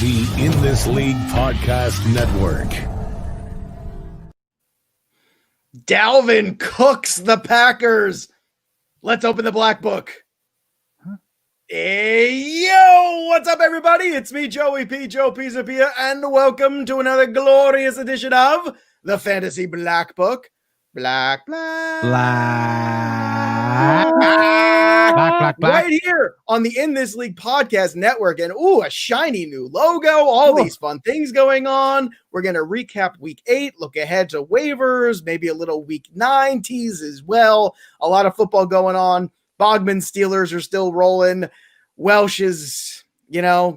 The In This League Podcast Network. Dalvin cooks the Packers. Let's open the black book. Hey, yo, what's up, everybody? It's me, Joey P. Joe Pisapia, and welcome to another glorious edition of the Fantasy Black Book. Black. Right here on the In This League Podcast Network. And a shiny new logo, all these fun things going on. We're going to recap week 8, look ahead to waivers, maybe a little week 9 tease as well. A lot of football going on. Bogman Steelers are still rolling. Welsh is,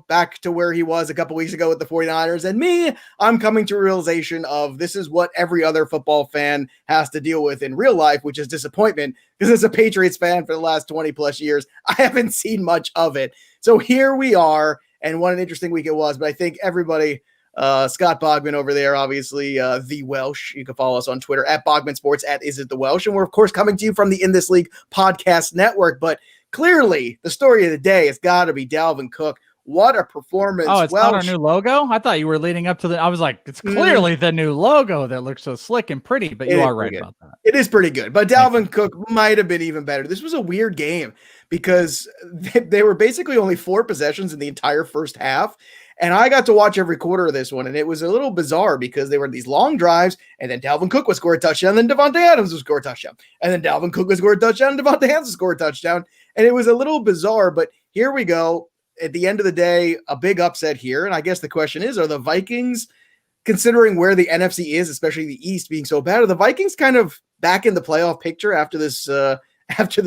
back to where he was a couple weeks ago with the 49ers. And me, I'm coming to a realization of this is what every other football fan has to deal with in real life, which is disappointment. Because as a Patriots fan for the last 20 plus years, I haven't seen much of it. So here we are. And what an interesting week it was. But I think everybody, Scott Bogman over there, obviously, the Welsh. You can follow us on Twitter at Bogman Sports, at Is It The Welsh. And we're, of course, coming to you from the In This League Podcast Network. But clearly, the story of the day has got to be Dalvin Cook. What a performance. Oh, it's not our new logo? I thought you were leading up to I was like, it's clearly the new logo that looks so slick and pretty, but you are right about that. It is pretty good, but Dalvin Cook might have been even better. This was a weird game because they were basically only 4 possessions in the entire first half. And I got to watch every quarter of this one, and it was a little bizarre because they were these long drives, and then Dalvin Cook would score a touchdown, and then Devontae Adams would score a touchdown, and then Dalvin Cook would score a touchdown, and Devontae Adams would score a touchdown. And it was a little bizarre, but here we go. At the end of the day, a big upset here. And I guess the question is, are the Vikings, considering where the NFC is, especially the East being so bad, are the Vikings kind of back in the playoff picture after this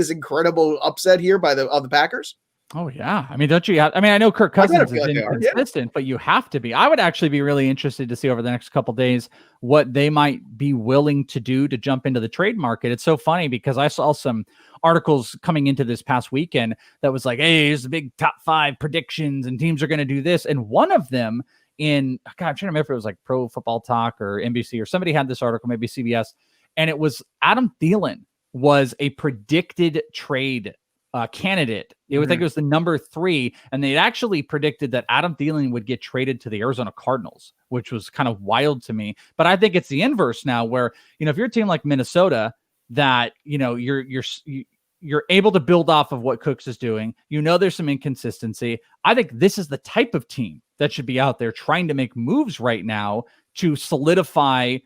incredible upset here by the Packers? Oh, yeah. I mean, don't you? I know Kirk Cousins is inconsistent, but you have to be. I would actually be really interested to see over the next couple of days what they might be willing to do to jump into the trade market. It's so funny because I saw some articles coming into this past weekend that was like, hey, here's the big top 5 predictions and teams are going to do this. And one of them I'm trying to remember if it was like Pro Football Talk or NBC or somebody had this article, maybe CBS, and it was Adam Thielen was a predicted trade candidate. I think it was the number 3, and they actually predicted that Adam Thielen would get traded to the Arizona Cardinals, which was kind of wild to me. But I think it's the inverse now, where if you're a team like Minnesota that you're able to build off of what Cooks is doing, there's some inconsistency. I think this is the type of team that should be out there trying to make moves right now to solidify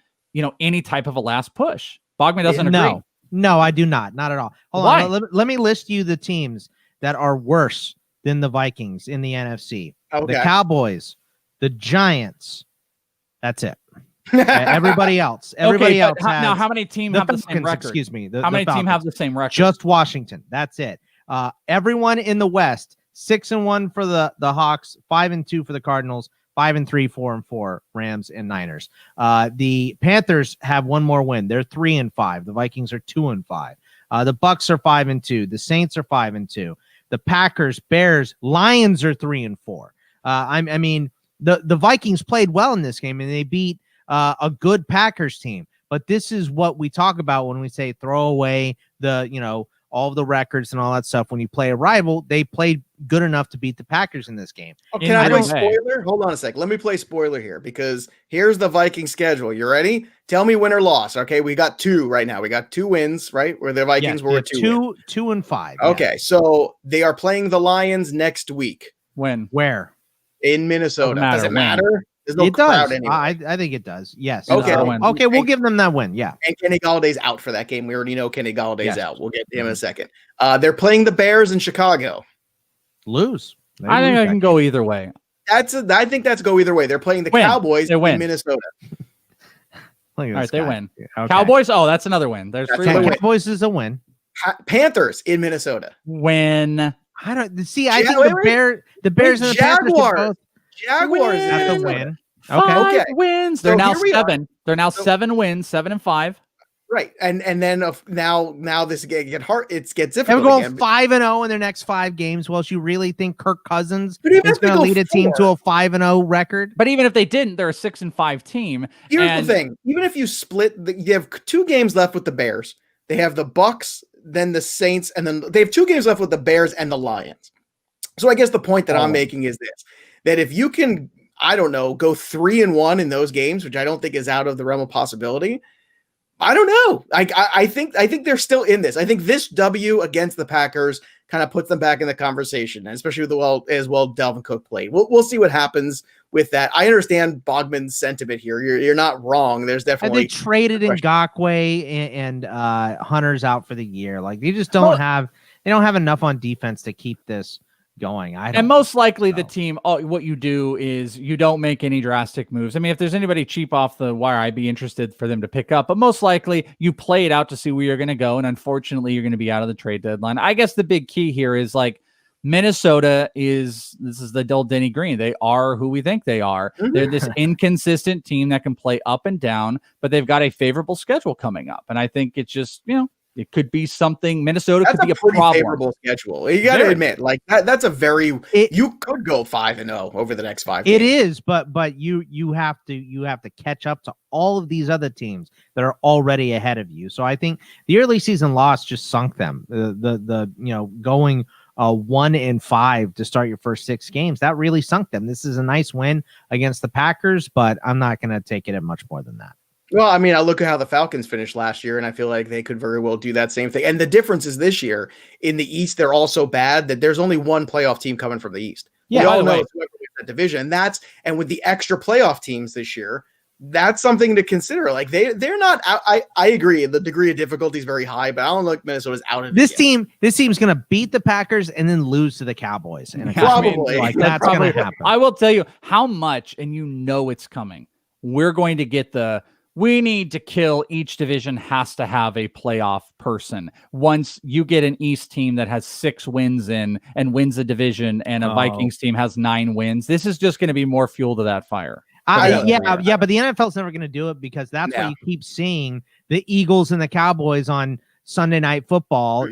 any type of a last push. Bogman doesn't agree. No, I do not. Not at all. Hold Why? on. Let me list you the teams that are worse than the Vikings in the NFC. Okay. The Cowboys, the Giants. That's it. Everybody else. Now, how many teams have the same record? Excuse me. How many teams have the same record? Just Washington. That's it. Everyone in the West, 6-1 for the Hawks, 5-2 for the Cardinals, 5-3, 4-4 Rams and Niners. The Panthers have one more win. They're 3-5. The Vikings are 2-5. The Bucks are 5-2. The Saints are 5-2. The Packers, Bears, Lions are 3-4. I mean, the Vikings played well in this game and they beat a good Packers team. But this is what we talk about when we say throw away all of the records and all that stuff. When you play a rival, they played good enough to beat the Packers in this game. Oh, can I play spoiler? Hold on a sec. Let me play spoiler here because here's the Viking schedule. You ready? Tell me win or loss. Okay, we got 2 right now. We got 2 wins, right? Where the Vikings were 2-5. Okay, so they are playing the Lions next week. When? Where? In Minnesota. Does it matter? There's no it crowd does. anymore. I think it does. Yes. Okay. Okay, we'll give them that win. Yeah. And Kenny Galladay's out for that game. We already know Kenny Galladay's out. We'll get to him in a second. They're playing the Bears in Chicago. Lose. I think I can go either way. I think that's go either way. They're playing the Cowboys in Minnesota. All right, they win. Okay. Cowboys. Oh, that's another win. There's 3 wins. Cowboys is a win. Panthers in Minnesota. Win. I don't see. I think the Bears and the Jaguars. Jaguars have to win. Okay. Wins. They're now 7. They're now 7 wins, 7-5. Right, and then now this get hard. It gets difficult. They're going 5-0 in their next 5 games. Well, you really think Kirk Cousins is going to lead a team to a 5-0 record? But even if they didn't, they're a 6-5 team. Here's the thing: even if you split, you have 2 games left with the Bears. They have the Bucks, then the Saints, and then they have 2 games left with the Bears and the Lions. So I guess the point that I'm making is this: that if you can I don't know, go 3-1 in those games, which I don't think is out of the realm of possibility. I don't know. I think they're still in this. I think this W against the Packers kind of puts them back in the conversation, and especially with Dalvin Cook played. We'll see what happens with that. I understand Bogman's sentiment here. You're not wrong. There's definitely, and they traded Ngakoue and Hunter's out for the year. Like they just don't have enough on defense to keep this going. And most likely the team, what you do is you don't make any drastic moves. I mean, if there's anybody cheap off the wire, I'd be interested for them to pick up, but most likely you play it out to see where you're going to go. And unfortunately, you're going to be out of the trade deadline. I guess the big key here is like Minnesota this is the old Denny Green. They are who we think they are. They're this inconsistent team that can play up and down, but they've got a favorable schedule coming up. And I think it's just, it could be something. Minnesota could be a pretty problem. Favorable schedule. You got to admit, like that's a very. You could go 5-0 over the next 5 games. It is, but you have to catch up to all of these other teams that are already ahead of you. So I think the early season loss just sunk them. Going 1-5 to start your first 6 games, that really sunk them. This is a nice win against the Packers, but I'm not going to take it at much more than that. Well, I mean, I look at how the Falcons finished last year, and I feel like they could very well do that same thing. And the difference is this year in the East, they're all so bad that there's only one playoff team coming from the East. Yeah, we all know whoever wins that division. And with the extra playoff teams this year, that's something to consider. Like they're not out. I agree. The degree of difficulty is very high, but I don't look Minnesota's out of this team. This team's going to beat the Packers and then lose to the Cowboys. And probably that's going to happen. I will tell you how much, and it's coming. We're going to get we need to kill. Each division has to have a playoff person. Once you get an East team that has 6 wins and wins the division, and a Vikings team has 9 wins, this is just going to be more fuel to that fire. But the NFL's never going to do it because that's why you keep seeing the Eagles and the Cowboys on Sunday Night Football,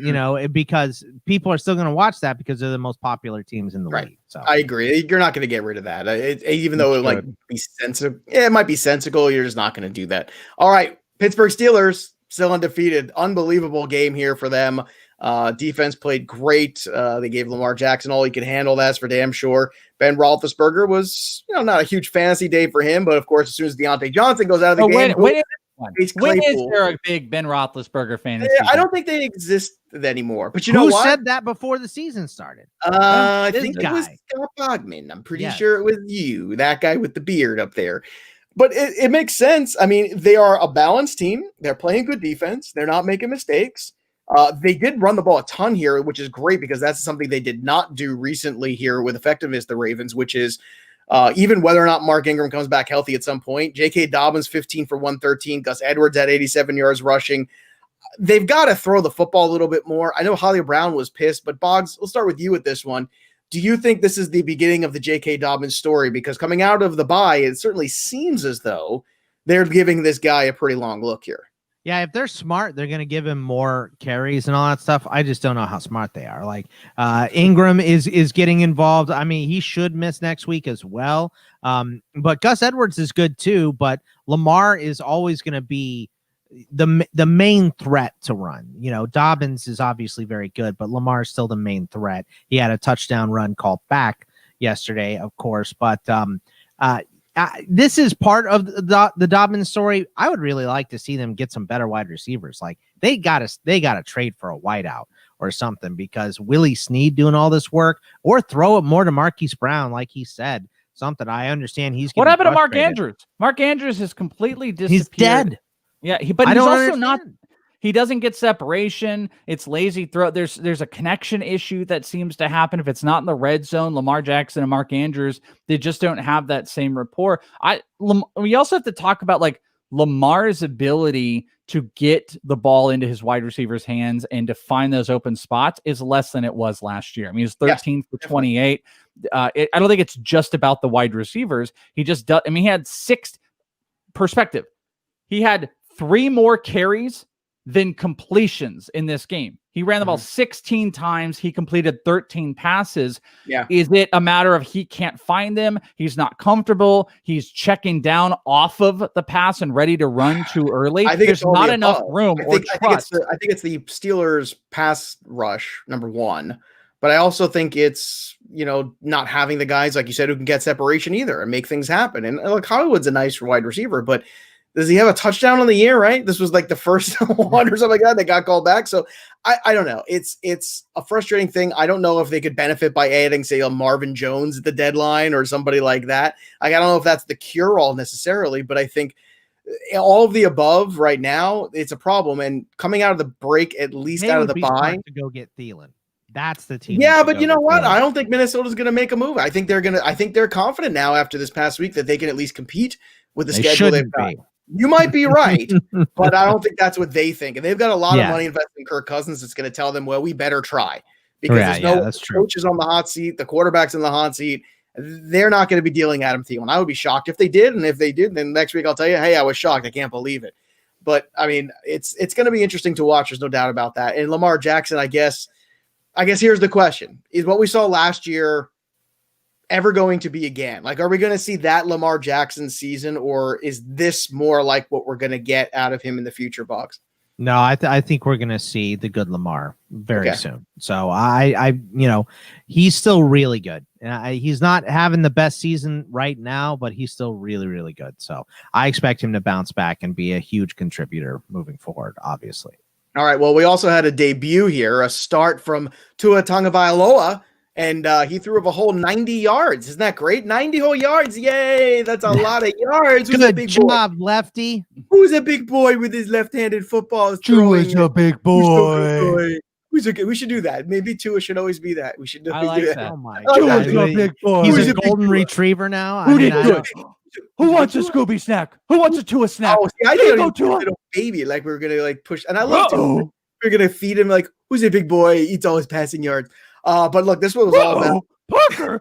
because people are still going to watch that because they're the most popular teams in the league. So I agree. You're not going to get rid of that. Even though it might be sensible. Yeah, it might be sensible. You're just not going to do that. All right. Pittsburgh Steelers still undefeated. Unbelievable game here for them. Defense played great. They gave Lamar Jackson all he could handle. That's for damn sure. Ben Roethlisberger was, not a huge fantasy day for him, but of course, as soon as Deontay Johnson goes out of the game, when is there a big Ben Roethlisberger fantasy? I don't think they exist anymore. But you know what? Who said that before the season started? I think it was Scott Bogman. I'm pretty sure it was you, that guy with the beard up there. But it makes sense. I mean, they are a balanced team. They're playing good defense. They're not making mistakes. They did run the ball a ton here, which is great because that's something they did not do recently here with effectiveness, the Ravens, which is even whether or not Mark Ingram comes back healthy at some point. J.K. Dobbins, 15 for 113. Gus Edwards at 87 yards rushing. They've got to throw the football a little bit more. I know Holly Brown was pissed, but Boggs, we'll start with you with this one. Do you think this is the beginning of the J.K. Dobbins story? Because coming out of the bye, it certainly seems as though they're giving this guy a pretty long look here. Yeah, if they're smart, they're going to give him more carries and all that stuff. I just don't know how smart they are. Like Ingram is getting involved. I mean, he should miss next week as well. But Gus Edwards is good too. But Lamar is always going to be the main threat to run. Dobbins is obviously very good, but Lamar is still the main threat. He had a touchdown run called back yesterday, of course, but this is part of the Dobbins story. I would really like to see them get some better wide receivers. Like they got to trade for a wideout or something because Willie Snead doing all this work, or throw it more to Marquise Brown, like he said. Something I understand he's. What happened to Mark Andrews? Mark Andrews has completely disappeared. He's dead. Yeah, but he's also not. He doesn't get separation. It's lazy throw. There's a connection issue that seems to happen if it's not in the red zone. Lamar Jackson and Mark Andrews, they just don't have that same rapport. We also have to talk about like Lamar's ability to get the ball into his wide receivers' hands and to find those open spots is less than it was last year. I mean, he was 13 for 28. I don't think it's just about the wide receivers. He just does. I mean, he had 6 perspective. He had 3 more carries than completions in this game. He ran the ball 16 times. He completed 13 passes. Yeah. Is it a matter of he can't find them? He's not comfortable. He's checking down off of the pass and ready to run too early. I think there's not enough room or trust. I think it's the Steelers pass rush, number one. But I also think it's, not having the guys, like you said, who can get separation either and make things happen. And look, Hollywood's a nice wide receiver, but does he have a touchdown on the year, right? This was like the first one or something like that. They got called back. So I don't know. It's a frustrating thing. I don't know if they could benefit by adding, say, a Marvin Jones at the deadline or somebody like that. Like, I don't know if that's the cure-all necessarily, but I think all of the above right now, it's a problem. And coming out of the break, at least out of the bye, to go get Thielen. That's the team. Yeah, but you know what? I don't think Minnesota's going to make a move. I think they're confident now after this past week that they can at least compete with the schedule they've got. You might be right, but I don't think that's what they think. And they've got a lot of money invested in Kirk Cousins. It's going to tell them, well, we better try, because there's no coaches on the hot seat. The quarterback's in the hot seat. They're not going to be dealing Adam Thielen. I would be shocked if they did. And if they did, then next week I'll tell you, hey, I was shocked. I can't believe it. But I mean, it's going to be interesting to watch. There's no doubt about that. And Lamar Jackson, I guess here's the question. Is what we saw last year ever going to be again? Like, are we going to see that Lamar Jackson season, or is this more like what we're going to get out of him in the future, Bucks? No, I think we're going to see the good Lamar very soon. So I he's still really good. He's not having the best season right now, but he's still really, really good. So I expect him to bounce back and be a huge contributor moving forward, obviously. All right. Well, we also had a debut here, a start from Tua Tagovailoa, and he threw up a whole 90 yards. Isn't that great? 90 whole yards. Yay. That's a lot of yards. Good job, Lefty. Who's a big boy with his left-handed football? Tua's a big boy. We should do that. Maybe Tua should always be that. We should do that. Oh my God. Tua's a big boy. He's a golden retriever now. Who wants a Scooby snack? Who wants a Tua snack? Oh, see, I didn't go little baby. Like, we were going to like push. And I love Tua. We're going to feed him like, who's a big boy? Eats all his passing yards. But look, this one was all about Parker.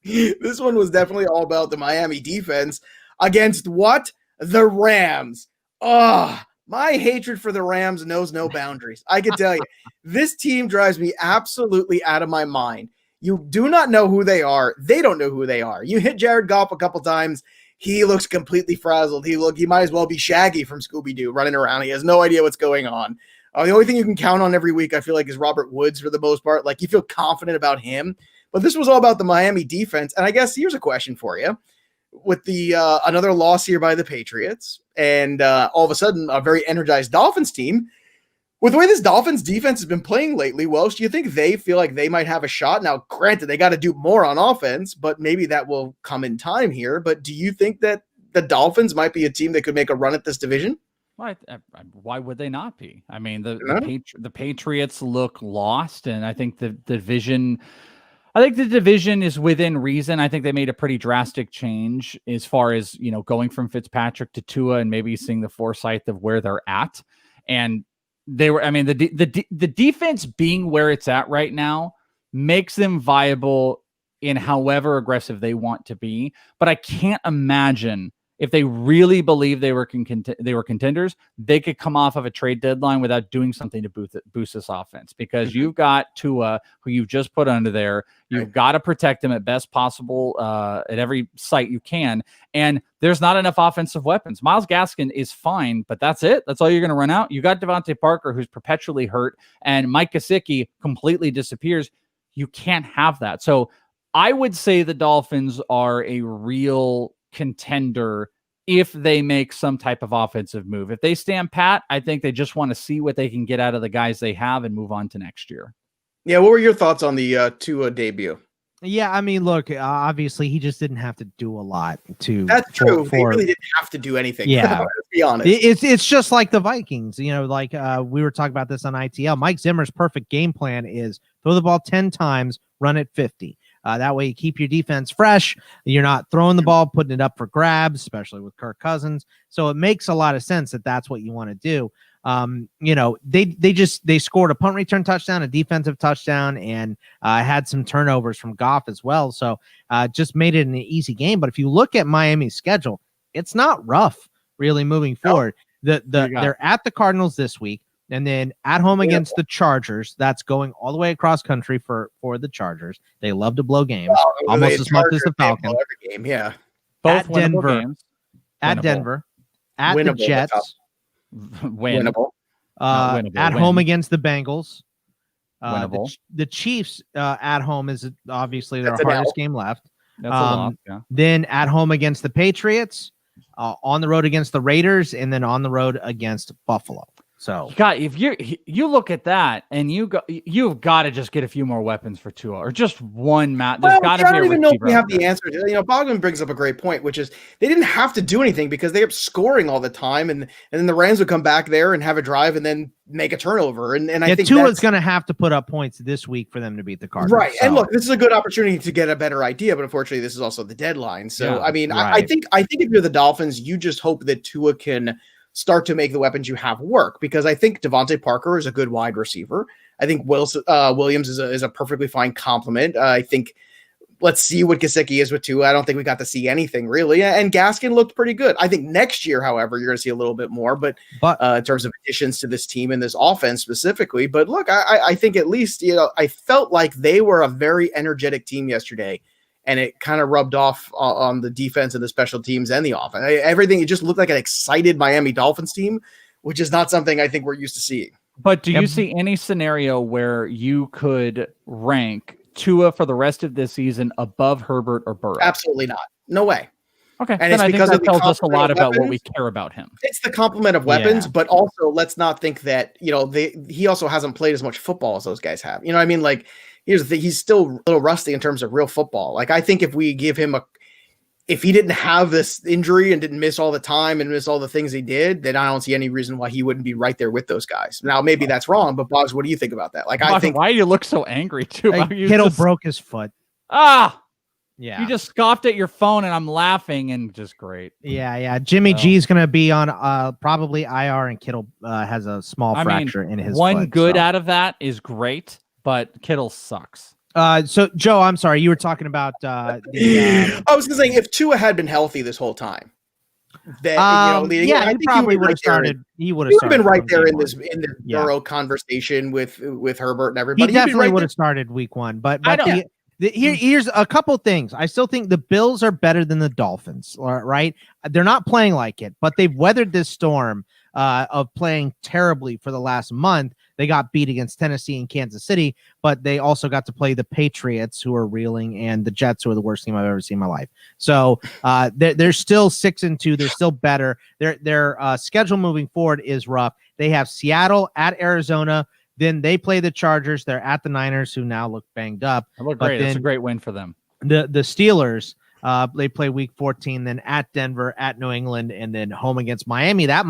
This one was definitely all about the Miami defense against what? The Rams. Oh, my hatred for the Rams knows no boundaries. I can tell you, this team drives me absolutely out of my mind. You do not know who they are. They don't know who they are. You hit Jared Goff a couple times. He looks completely frazzled. He might as well be Shaggy from Scooby-Doo running around. He has no idea what's going on. The only thing you can count on every week, I feel like, is Robert Woods for the most part. Like, you feel confident about him. But this was all about the Miami defense. And I guess here's a question for you. With the another loss here by the Patriots, and all of a sudden a very energized Dolphins team, with the way this Dolphins defense has been playing lately, Welsh, do you think they feel like they might have a shot? Now, granted, they got to do more on offense, but maybe that will come in time here. But do you think that the Dolphins might be a team that could make a run at this division? Why would they not be? I mean, the Patriots look lost, and I think the division is within reason. I think they made a pretty drastic change as far as, going from Fitzpatrick to Tua, and maybe seeing the foresight of where they're at. And the defense being where it's at right now makes them viable in however aggressive they want to be. But I can't imagine, if they really believe they were contenders, they could come off of a trade deadline without doing something to boost this offense, because you've got Tua, who you've just put under there. You've got to protect him at best possible at every site you can. And there's not enough offensive weapons. Myles Gaskin is fine, but that's it. That's all you're going to run out. You got Devontae Parker, who's perpetually hurt, and Mike Gesicki completely disappears. You can't have that. So I would say the Dolphins are a real contender if they make some type of offensive move. If they stand pat, I think they just want to see what they can get out of the guys they have and move on to next year. Yeah, what were your thoughts on the Tua debut? Yeah, I mean, look, obviously he just didn't have to do a lot to. That's true. He really didn't have to do anything. Yeah, let's be honest. It's just like the Vikings. Like we were talking about this on ITL. Mike Zimmer's perfect game plan is throw the ball 10 times, run it 50. That way you keep your defense fresh. You're not throwing the ball, putting it up for grabs, especially with Kirk Cousins. So it makes a lot of sense that that's what you want to do. They scored a punt return touchdown, a defensive touchdown, and had some turnovers from Goff as well. So just made it an easy game. But if you look at Miami's schedule, it's not rough really moving forward. They're at the Cardinals this week, and then at home against the Chargers. That's going all the way across country for the Chargers. They love to blow games, almost as much as the Falcons. Every game, yeah. Both at Denver, games. At Denver, at Winnable, the Jets. Winnable. At home against the Bengals, The Chiefs at home is obviously their That's hardest game left. That's a loss. Yeah. Then at home against the Patriots, on the road against the Raiders, and then on the road against Buffalo. So, God, if you look at that and you've got to just get a few more weapons for Tua, or just one Matt. There's got to be. I don't even know if we have there. the answer. Bogman brings up a great point, which is they didn't have to do anything because they kept scoring all the time, and then the Rams would come back there and have a drive and then make a turnover. And I think Tua's going to have to put up points this week for them to beat the Cardinals. Right. So. And look, this is a good opportunity to get a better idea, but unfortunately, this is also the deadline. So I mean, right. I think if you're the Dolphins, you just hope that Tua can start to make the weapons you have work, because I think Devontae Parker is a good wide receiver. I think Williams is a perfectly fine complement. I think let's see what Gesicki is with Tua. I don't think we got to see anything really, and Gaskin looked pretty good. I think next year, however, you're going to see a little bit more, but in terms of additions to this team and this offense specifically. But look, I think at least I felt like they were a very energetic team yesterday. And it kind of rubbed off on the defense and the special teams and the offense. Everything, it just looked like an excited Miami Dolphins team, which is not something I think we're used to seeing. But do you see any scenario where you could rank Tua for the rest of this season above Herbert or Burrow? Absolutely not. No way. Okay, and it's because that tells us a lot about what we care about him. It's the complement of weapons, but also let's not think that he also hasn't played as much football as those guys have. You know what I mean? Like, here's the thing, he's still a little rusty in terms of real football. Like, I think if we give him if he didn't have this injury and didn't miss all the time and miss all the things he did, then I don't see any reason why he wouldn't be right there with those guys. Now, maybe that's wrong, but Boggs, what do you think about that? Like, I think why do you look so angry too? Kittle broke his foot. Yeah. You just scoffed at your phone and I'm laughing and just great. Yeah. Jimmy G's going to be on probably IR, and Kittle has a small fracture in his one foot. Good out of that is great, but Kittle sucks. So Joe, I'm sorry, you were talking about I was going to say, if Tua had been healthy this whole time, that he probably would have started. He would have been right there in the thorough conversation with Herbert and everybody. He definitely would have started week one, but here's a couple things. I still think the Bills are better than the Dolphins, right? They're not playing like it, but they've weathered this storm of playing terribly for the last month. They got beat against Tennessee and Kansas City, but they also got to play the Patriots, who are reeling, and the Jets, who are the worst team I've ever seen in my life. So they're still 6-2. They're still better. Their schedule moving forward is rough. They have Seattle at Arizona. Then they play the Chargers. They're at the Niners, who now look banged up. They look great. It's a great win for them. The Steelers, they play week 14, then at Denver, at New England, and then home against Miami. That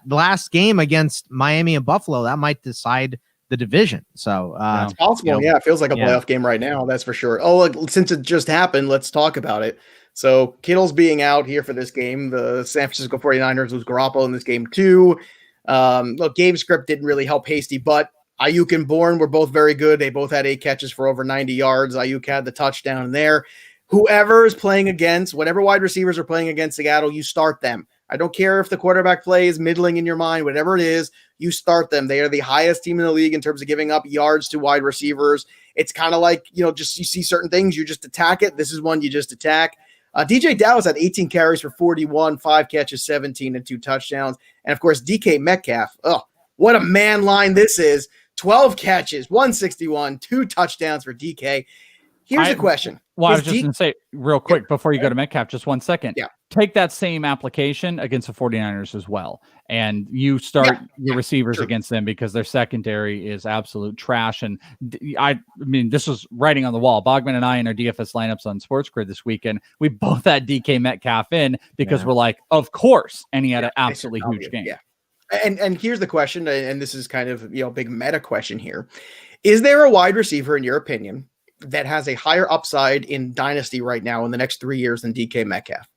last game against Miami and Buffalo, that might decide the division. So it's possible. It feels like a playoff game right now. That's for sure. Oh, look, since it just happened, let's talk about it. So Kittle's being out here for this game. The San Francisco 49ers lose Garoppolo in this game too. Look, game script didn't really help Hasty, but Ayuk and Bourne were both very good. They both had 8 catches for over 90 yards. Ayuk had the touchdown there. Whoever is playing against, whatever wide receivers are playing against Seattle, you start them. I don't care if the quarterback play is middling in your mind, whatever it is, you start them. They are the highest team in the league in terms of giving up yards to wide receivers. It's kind of like, just you see certain things, you just attack it. This is one you just attack. DJ Dallas had 18 carries for 41, 5 catches, 17, and 2 touchdowns. And, of course, DK Metcalf. Oh, what a man line this is. 12 catches, 161, 2 touchdowns for DK. Here's the question. Well, I was just going to say real quick before you go to Metcalf, just 1 second. Yeah. Take that same application against the 49ers as well. And you start your receivers against them, because their secondary is absolute trash. And I mean, this was writing on the wall. Bogman and I, in our DFS lineups on Sports Grid this weekend, we both had DK Metcalf in because we're like, of course. And he had an absolutely huge game. Yeah. And here's the question, and this is kind of a big meta question here. Is there a wide receiver, in your opinion, that has a higher upside in Dynasty right now in the next 3 years than DK Metcalf?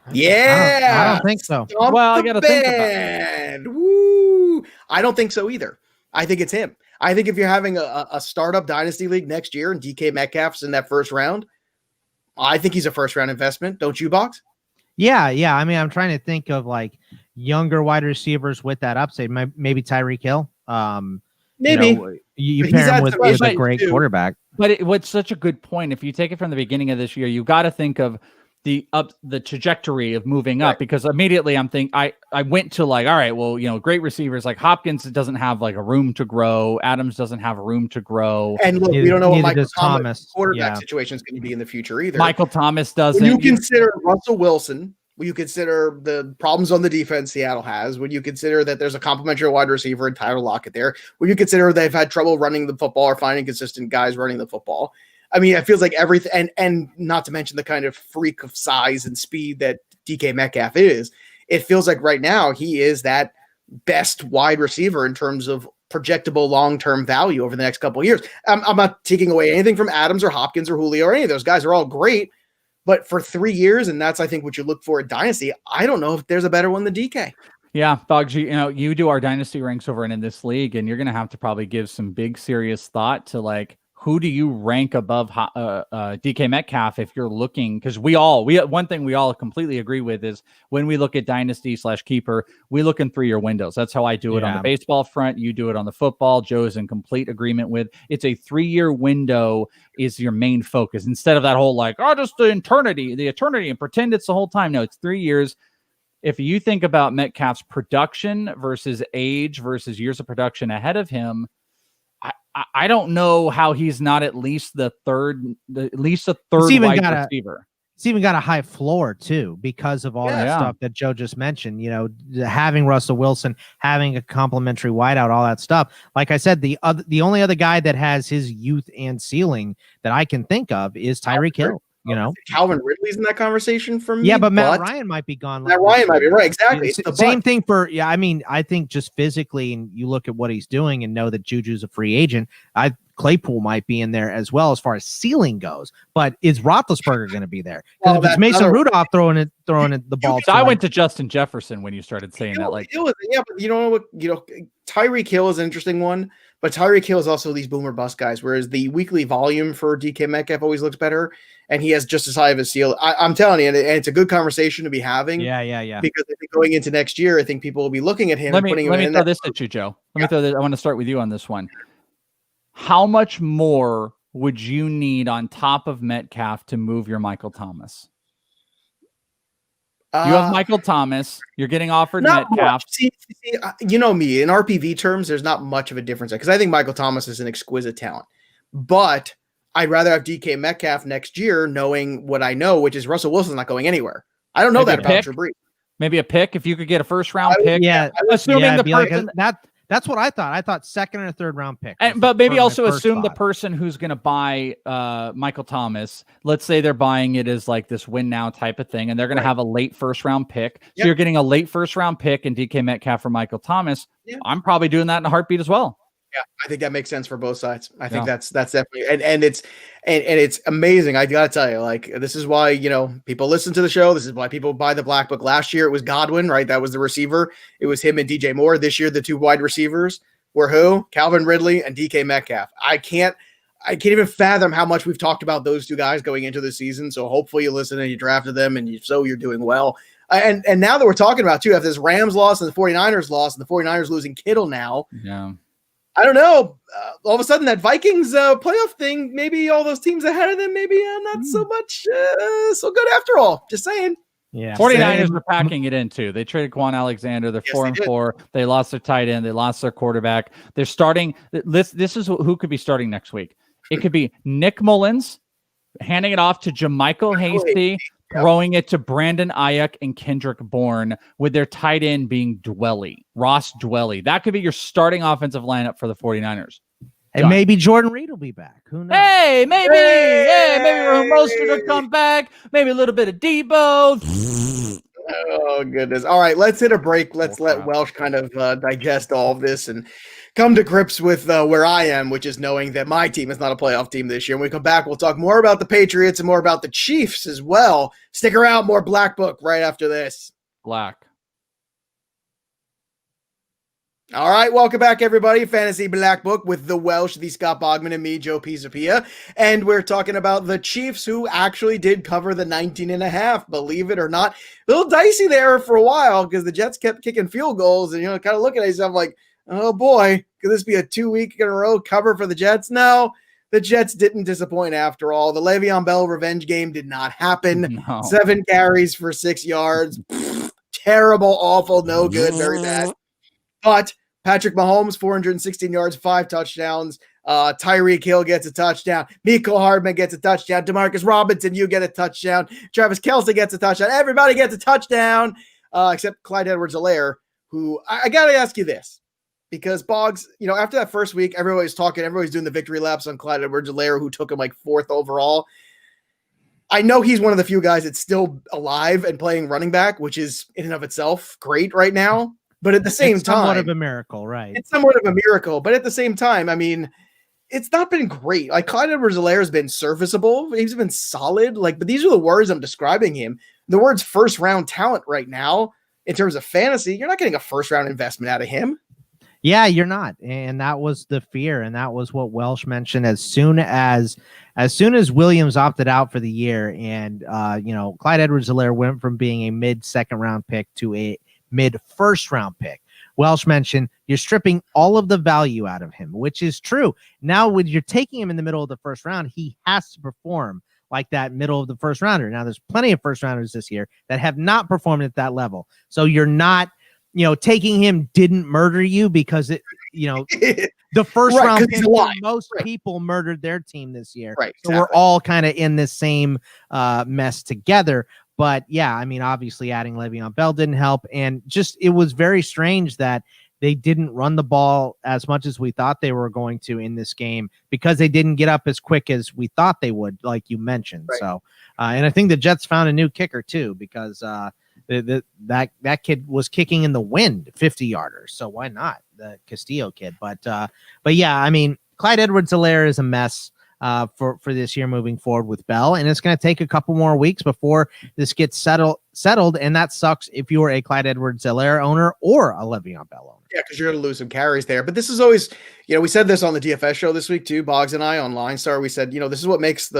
I don't think so. Well, I got to think about it. Woo! I don't think so either. I think it's him. I think if you're having a startup Dynasty league next year and DK Metcalf's in that first round, I think he's a first round investment. Don't you, Box? Yeah. I mean, I'm trying to think of like younger wide receivers with that upside. Maybe Tyreek Hill. Maybe you pair him with a great quarterback. But what's such a good point. If you take it from the beginning of this year, you've got to think of the trajectory of moving up, because immediately I went to like, all right, well, great receivers like Hopkins doesn't have like a room to grow. Adams doesn't have a room to grow. And look, we don't know what Michael Thomas quarterback situation is going to be in the future either. Michael Thomas doesn't. When you consider Russell Wilson, when you consider the problems on the defense Seattle has, when you consider that there's a complimentary wide receiver in Tyler Lockett there, when you consider they've had trouble running the football or finding consistent guys running the football. I mean, it feels like everything, and not to mention the kind of freak of size and speed that DK Metcalf is, it feels like right now he is that best wide receiver in terms of projectable long-term value over the next couple of years. I'm not taking away anything from Adams or Hopkins or Julio or any of those guys. Are all great. But for 3 years, and that's, I think, what you look for at Dynasty, I don't know if there's a better one than DK. Yeah, Boggs, you do our Dynasty ranks over and in this league, and you're going to have to probably give some big, serious thought to, like, who do you rank above DK Metcalf if you're looking? Because one thing we all completely agree with is when we look at Dynasty/Keeper, we look in 3-year windows. That's how I do it on the baseball front. You do it on the football. Joe's in complete agreement with. It's a 3-year window is your main focus instead of that whole like, just the eternity and pretend it's the whole time. No, it's 3 years. If you think about Metcalf's production versus age versus years of production ahead of him, I don't know how he's not at least the third wide receiver. It's even got a high floor too, because of all that stuff that Joe just mentioned. Having Russell Wilson, having a complimentary wideout, all that stuff. Like I said, the only other guy that has his youth and ceiling that I can think of is Tyreek Hill. Calvin Ridley's in that conversation for me. Yeah, but Matt Ryan might be gone. Matt Ryan might be right. Exactly. Same thing for, I mean, I think just physically, and you look at what he's doing and know that Juju's a free agent. Claypool might be in there as well as far as ceiling goes, but is Roethlisberger going to be there? Because if it's Mason Rudolph throwing the ball. I went to Justin Jefferson when you started saying that. Like, but you know what? Tyreek Hill is an interesting one, but Tyreek Hill is also these boomer bust guys. Whereas the weekly volume for DK Metcalf always looks better, and he has just as high of a ceiling. I'm telling you, and it's a good conversation to be having. Yeah. Because I think going into next year, I think people will be looking at him. Let me throw this at you, Joe. Let me throw this. I want to start with you on this one. How much more would you need on top of Metcalf to move your Michael Thomas? You have Michael Thomas. You're getting offered Metcalf. See, you know me, in RPV terms, there's not much of a difference because I think Michael Thomas is an exquisite talent. But I'd rather have DK Metcalf next year, knowing what I know, which is Russell Wilson's not going anywhere. I don't know that about Drew Brees. Maybe a pick if you could get a first-round pick. Assuming the person That's what I thought. I thought second and a third round pick. But maybe also assume the person who's going to buy Michael Thomas, let's say they're buying it as like this win now type of thing, and they're going to have a late first round pick. So you're getting a late first round pick and DK Metcalf for Michael Thomas. I'm probably doing that in a heartbeat as well. Yeah, I think that makes sense for both sides. I think that's definitely and it's amazing. I gotta tell you, like, this is why people listen to the show. This is why people buy the Black Book. Last year it was Godwin, right? That was the receiver. It was him and DJ Moore. This year the two wide receivers were who? Calvin Ridley and DK Metcalf. I can't even fathom how much we've talked about those two guys going into the season. So hopefully you listen and you drafted them, and you're doing well. And now that we're talking about too, after this Rams loss and the 49ers loss, and the 49ers losing Kittle now. Yeah. I don't know. All of a sudden, that Vikings playoff thing, maybe all those teams ahead of them, maybe not so much so good after all. Just saying. Yeah. 49ers are packing it in too. They traded Quan Alexander. They're 4-4. They lost their tight end. They lost their quarterback. They're starting. This is who could be starting next week. It could be Nick Mullins handing it off to Jermichael Hasty, throwing it to Brandon Ayuk and Kendrick Bourne, with their tight end being Ross Dwelly. That could be your starting offensive lineup for the 49ers. And maybe Jordan Reed will be back. Who knows? Hey, maybe Raheem Mostert will come back. Maybe a little bit of Debo. Oh, goodness. All right, let's hit a break. Let's let Welsh kind of digest all of this and come to grips with where I am, which is knowing that my team is not a playoff team this year. When we come back, we'll talk more about the Patriots and more about the Chiefs as well. Stick around, more Black Book right after this. Black. All right, welcome back, everybody. Fantasy Black Book with the Welsh, the Scott Bogman, and me, Joe Pisapia. And we're talking about the Chiefs, who actually did cover the 19.5, believe it or not. A little dicey there for a while because the Jets kept kicking field goals, and kind of looking at yourself like, oh boy, could this be a 2-week in a row cover for the Jets? No, the Jets didn't disappoint after all. The Le'Veon Bell revenge game did not happen. No. 7 carries for 6 yards. Terrible, awful, no good, very bad. But Patrick Mahomes, 416 yards, 5 touchdowns. Tyreek Hill gets a touchdown. Mecole Hardman gets a touchdown. Demarcus Robinson, you get a touchdown. Travis Kelce gets a touchdown. Everybody gets a touchdown, except Clyde Edwards-Helaire, who I got to ask you this. Because Boggs, after that first week, everybody's talking, everybody's doing the victory laps on Clyde Edwards-Helaire, who took him like 4th overall. I know he's one of the few guys that's still alive and playing running back, which is in and of itself great right now. But at the same time, somewhat of a miracle, right? It's somewhat of a miracle. But at the same time, I mean, it's not been great. Like Clyde Edwards-Helaire has been serviceable. He's been solid. But these are the words I'm describing him. The words first round talent right now in terms of fantasy. You're not getting a first round investment out of him. Yeah, you're not. And that was the fear. And that was what Welsh mentioned as soon as Williams opted out for the year. And, Clyde Edwards-Helaire went from being a mid-second round pick to a mid-first round pick. Welsh mentioned you're stripping all of the value out of him, which is true. Now, when you're taking him in the middle of the first round, he has to perform like that middle of the first rounder. Now, there's plenty of first rounders this year that have not performed at that level. So you're not, taking him didn't murder you because the first round pick, most people murdered their team this year. Right. So we're all kind of in this same mess together. But yeah, I mean, obviously adding Le'Veon Bell didn't help. And it was very strange that they didn't run the ball as much as we thought they were going to in this game because they didn't get up as quick as we thought they would, like you mentioned. Right. So, and I think the Jets found a new kicker too, because that kid was kicking in the wind, 50-yarders. So why not the Castillo kid? But yeah, I mean, Clyde Edwards-Helaire is a mess for this year moving forward with Bell, and it's going to take a couple more weeks before this gets settled, and that sucks if you're a Clyde Edwards-Helaire owner or a Le'Veon Bell owner. Yeah, because you're going to lose some carries there. But this is always, we said this on the DFS show this week too, Boggs and I on Line Star. We said, this is what makes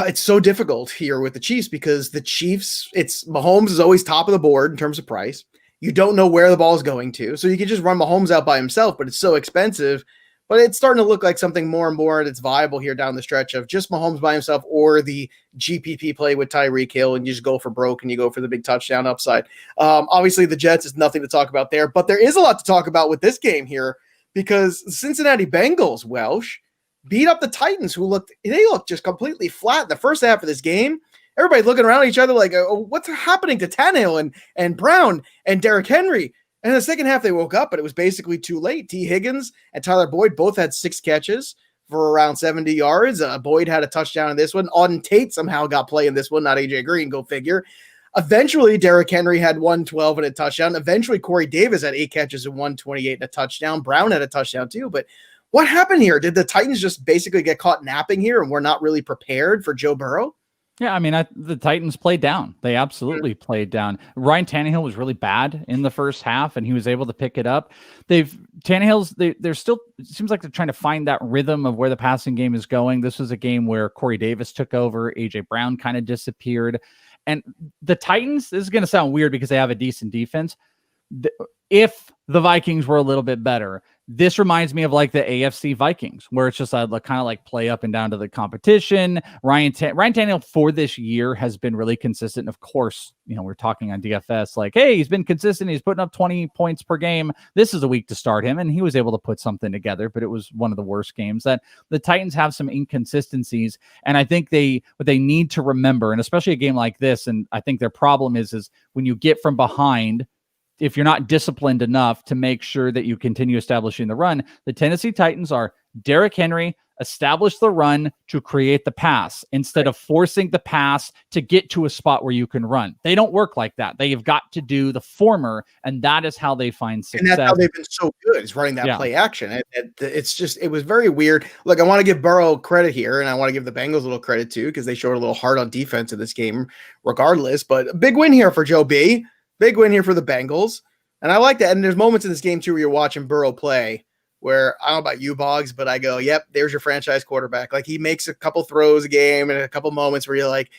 it's so difficult here with the Chiefs, because the Chiefs, Mahomes is always top of the board in terms of price. You don't know where the ball is going to. So you can just run Mahomes out by himself, but it's so expensive. But it's starting to look like something more and more that's viable here down the stretch of just Mahomes by himself or the GPP play with Tyreek Hill, and you just go for broke and you go for the big touchdown upside. Obviously, the Jets is nothing to talk about there, but there is a lot to talk about with this game here, because the Cincinnati Bengals, Welsh, beat up the Titans, who looked just completely flat in the first half of this game. Everybody looking around at each other like, what's happening to Tannehill and Brown and Derrick Henry? And in the second half, they woke up, but it was basically too late. T. Higgins and Tyler Boyd both had 6 catches for around 70 yards. Boyd had a touchdown in this one. Auden Tate somehow got play in this one, not AJ Green, go figure. Eventually, Derrick Henry had 112 and a touchdown. Eventually, Corey Davis had 8 catches and 128 and a touchdown. Brown had a touchdown too. But what happened here? Did the Titans just basically get caught napping here and we're not really prepared for Joe Burrow? Yeah, I mean, the Titans played down. They absolutely played down. Ryan Tannehill was really bad in the first half, and he was able to pick it up. They're still, it seems like they're trying to find that rhythm of where the passing game is going. This was a game where Corey Davis took over, AJ Brown kind of disappeared. And the Titans, this is going to sound weird because they have a decent defense. If the Vikings were a little bit better, this reminds me of like the AFC Vikings, where it's just kind of like play up and down to the competition. Ryan Tannehill for this year has been really consistent. Of course, we're talking on DFS like, hey, he's been consistent. He's putting up 20 points per game. This is a week to start him, and he was able to put something together, but it was one of the worst games. That the Titans have some inconsistencies, and I think what they need to remember, and especially a game like this, and I think their problem is when you get from behind, if you're not disciplined enough to make sure that you continue establishing the run, the Tennessee Titans are Derrick Henry, establish the run to create the pass instead of forcing the pass to get to a spot where you can run. They don't work like that. They have got to do the former, and that is how they find success. And that's how they've been so good, is running that play action. It was very weird. Look, I want to give Burrow credit here, and I want to give the Bengals a little credit too, because they showed a little hard on defense in this game regardless. But a big win here for Joe B. Big win here for the Bengals. And I like that. And there's moments in this game, too, where you're watching Burrow play where, I don't know about you, Boggs, but I go, yep, there's your franchise quarterback. Like, he makes a couple throws a game and a couple moments where you're like,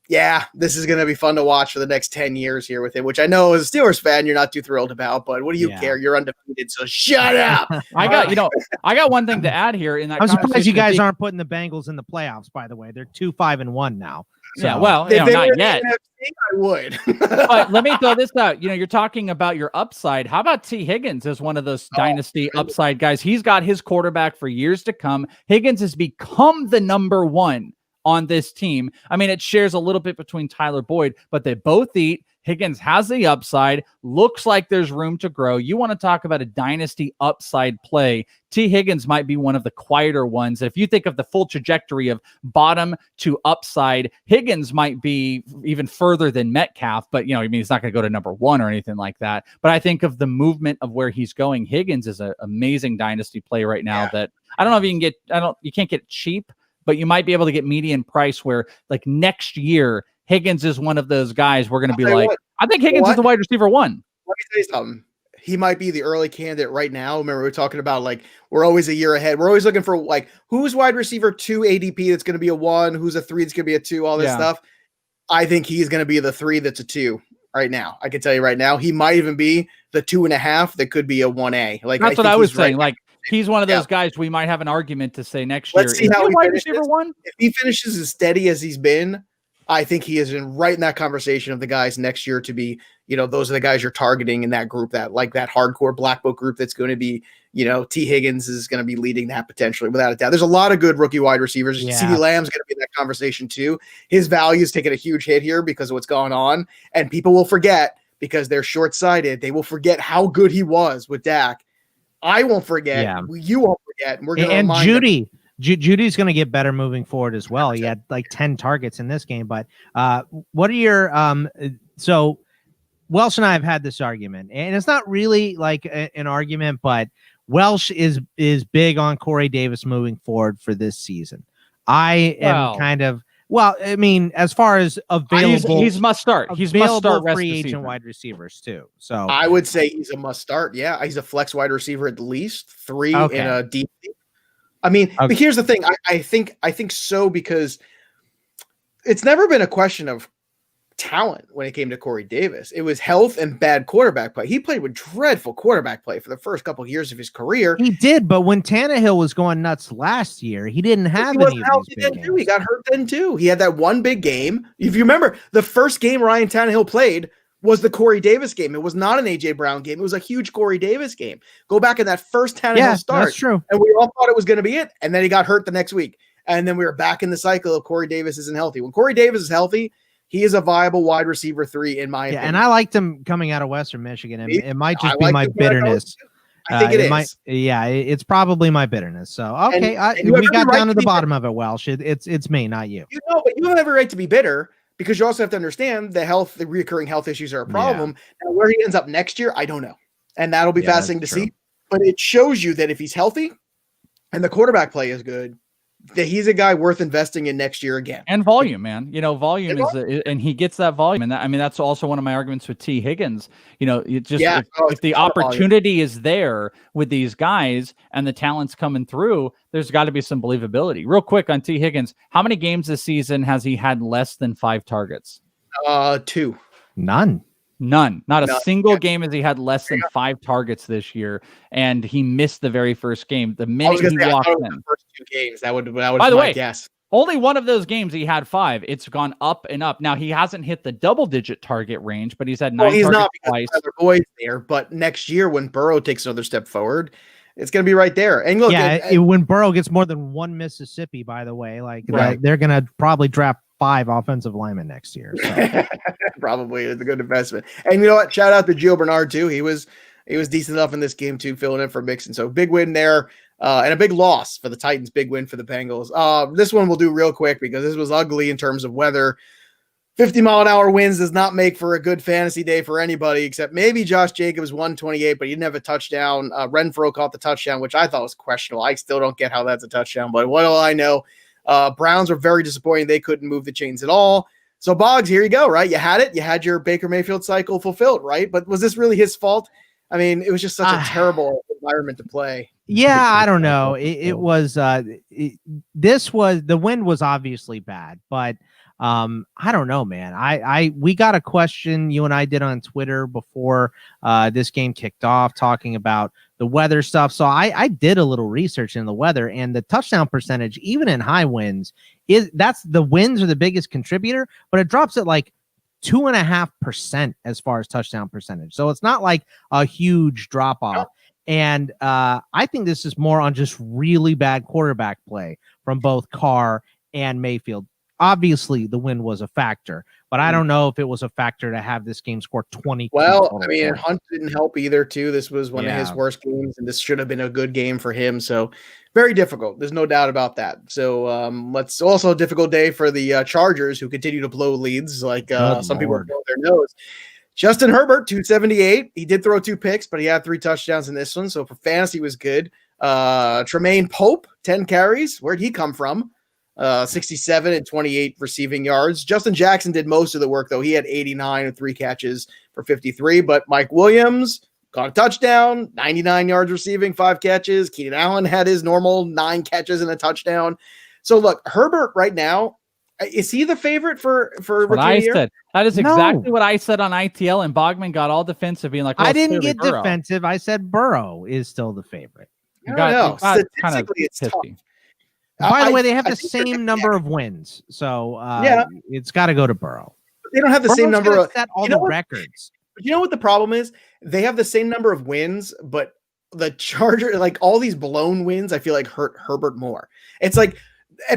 Yeah, this is going to be fun to watch for the next 10 years here with him, which I know as a Steelers fan, you're not too thrilled about, but what do you care? You're undefeated, so shut up. I got one thing to add here in that. I'm surprised you guys aren't putting the Bengals in the playoffs, by the way. They're 2-5-1 now. So. Yeah, well, if they not were yet. NFC, I would. But let me throw this out. You're talking about your upside. How about T. Higgins as one of those dynasty upside guys? He's got his quarterback for years to come. Higgins has become the number one on this team. I mean, it shares a little bit between Tyler Boyd, but they both eat. Higgins has the upside. Looks like there's room to grow. You want to talk about a dynasty upside play. T. Higgins might be one of the quieter ones. If you think of the full trajectory of bottom to upside, Higgins might be even further than Metcalf, but he's not going to go to number one or anything like that. But I think of the movement of where he's going. Higgins is an amazing dynasty play right now that I don't know if you can get, you can't get cheap, but you might be able to get median price where like next year, Higgins is one of those guys we're going to be like, I think Higgins is the wide receiver one. Let me tell you something. He might be the early candidate right now. Remember, we were talking about like, we're always a year ahead. We're always looking for like, who's wide receiver 2 ADP that's going to be a 1, who's a 3 that's going to be a 2, all this stuff. I think he's going to be the 3 that's a 2 right now. I can tell you right now, he might even be the 2.5 that could be a 1A. Like that's what I was saying. Like, he's one of those guys we might have an argument to say next Let's year. See how he wide receiver 1? If he finishes as steady as he's been, I think he is right in that conversation of the guys next year to be, those are the guys you're targeting in that group, that hardcore black book group that's going to be, T. Higgins is going to be leading that potentially without a doubt. There's a lot of good rookie wide receivers. Yeah. CeeDee Lamb's going to be in that conversation too. His value is taking a huge hit here because of what's going on, and people will forget because they're short-sighted. They will forget how good he was with Dak. I won't forget. Yeah. You won't forget. And we're going to remind Judy. Judy's going to get better moving forward as well. He had like 10 targets in this game, but what are your so Welsh and I have had this argument, and it's not really like an argument, but Welsh is big on Corey Davis moving forward for this season. I am kind of I mean, as far as available, he's must start. He's must start free agent wide receivers too. So I would say he's a must start. Yeah, he's a flex wide receiver at least 3 in a deep. I mean, but here's the thing. I think so because it's never been a question of talent when it came to Corey Davis. It was health and bad quarterback play. He played with dreadful quarterback play for the first couple of years of his career. He did, but when Tannehill was going nuts last year, he didn't have any of these big games. He got hurt then too. He had that one big game. If you remember, the first game Ryan Tannehill played was the Corey Davis game. It was not an A.J. Brown game. It was a huge Corey Davis game. Go back in that first Tannehill start. That's true. And we all thought it was going to be it. And then he got hurt the next week. And then we were back in the cycle of Corey Davis isn't healthy. When Corey Davis is healthy, he is a viable wide receiver 3 in my opinion. And I liked him coming out of Western Michigan. It might just be my bitterness. I think it is. It's probably my bitterness. So, okay. And we got down to the bottom of it, Welsh. It's me, not you. But you don't have a right to be bitter. Because you also have to understand the recurring health issues are a problem. Now, where he ends up next year, I don't know. And that'll be fascinating to see. But it shows you that if he's healthy and the quarterback play is good, that he's a guy worth investing in next year again. And volume, man. Volume and he gets that volume. And that's also one of my arguments with T. Higgins. If the opportunity is there with these guys and the talent's coming through, there's got to be some believability. Real quick on T. Higgins, how many games this season has he had less than 5 targets? 2. None. Not a single game has he had less than 5 targets this year, and he missed the very first game. The minute he walked in, the first 2 games, that would. By the way, guess. Only one of those games he had 5. It's gone up and up. Now he hasn't hit the double-digit target range, but he's had 9 targets twice. Boyd's there, but next year when Burrow takes another step forward, it's going to be right there. And look, when Burrow gets more than 1 Mississippi, by the way, they're going to probably draft 5 offensive linemen next year. So. Probably it's a good investment. And you know what? Shout out to Gio Bernard too. He was decent enough in this game too, filling in for Mixon. So big win there, and a big loss for the Titans. Big win for the Bengals. This one we'll do real quick because this was ugly in terms of weather. 50-mile-an-hour winds does not make for a good fantasy day for anybody, except maybe Josh Jacobs 128, but he didn't have a touchdown. Renfro caught the touchdown, which I thought was questionable. I still don't get how that's a touchdown, but what do I know? Browns were very disappointing. They couldn't move the chains at all. So Boggs, here you go, right? You had it. You had your Baker Mayfield cycle fulfilled, right? But was this really his fault? I mean, it was just such a terrible environment to play. Yeah, I don't know. It was the wind was obviously bad, but I don't know, man. We got a question you and I did on Twitter before this game kicked off, talking about the weather stuff. So I did a little research in the weather, and the touchdown percentage, even in high winds, that's the winds are the biggest contributor, but it drops at like 2.5% as far as touchdown percentage. So it's not like a huge drop off. And I think this is more on just really bad quarterback play from both Carr and Mayfield. Obviously, the win was a factor, but I don't know if it was a factor to have this game score 20. Well, I mean, Hunt didn't help either, too. This was one of his worst games, and this should have been a good game for him. So very difficult. There's no doubt about that. So let's also a difficult day for the Chargers, who continue to blow leads like some people are blowing their nose. Justin Herbert, 278. He did throw 2 picks, but he had 3 touchdowns in this one. So for fantasy was good. Tremaine Pope, 10 carries. Where'd he come from? 67 and 28 receiving yards. Justin Jackson did most of the work, though. He had 89 and 3 catches for 53. But Mike Williams caught a touchdown, 99 yards receiving, 5 catches. Keenan Allen had his normal 9 catches and a touchdown. So look, Herbert right now, is he the favorite for what I said? That is exactly what I said on ITL, and Bogman got all defensive, being like, I didn't get defensive. I said Burrow is still the favorite. I don't know. Statistically, it's tough. By the way, they have the same number of wins, so it's got to go to Burrow. But they don't have the same number of set all the records. But you know what the problem is? They have the same number of wins, but the Charger, like all these blown wins, I feel like hurt Herbert more. It's like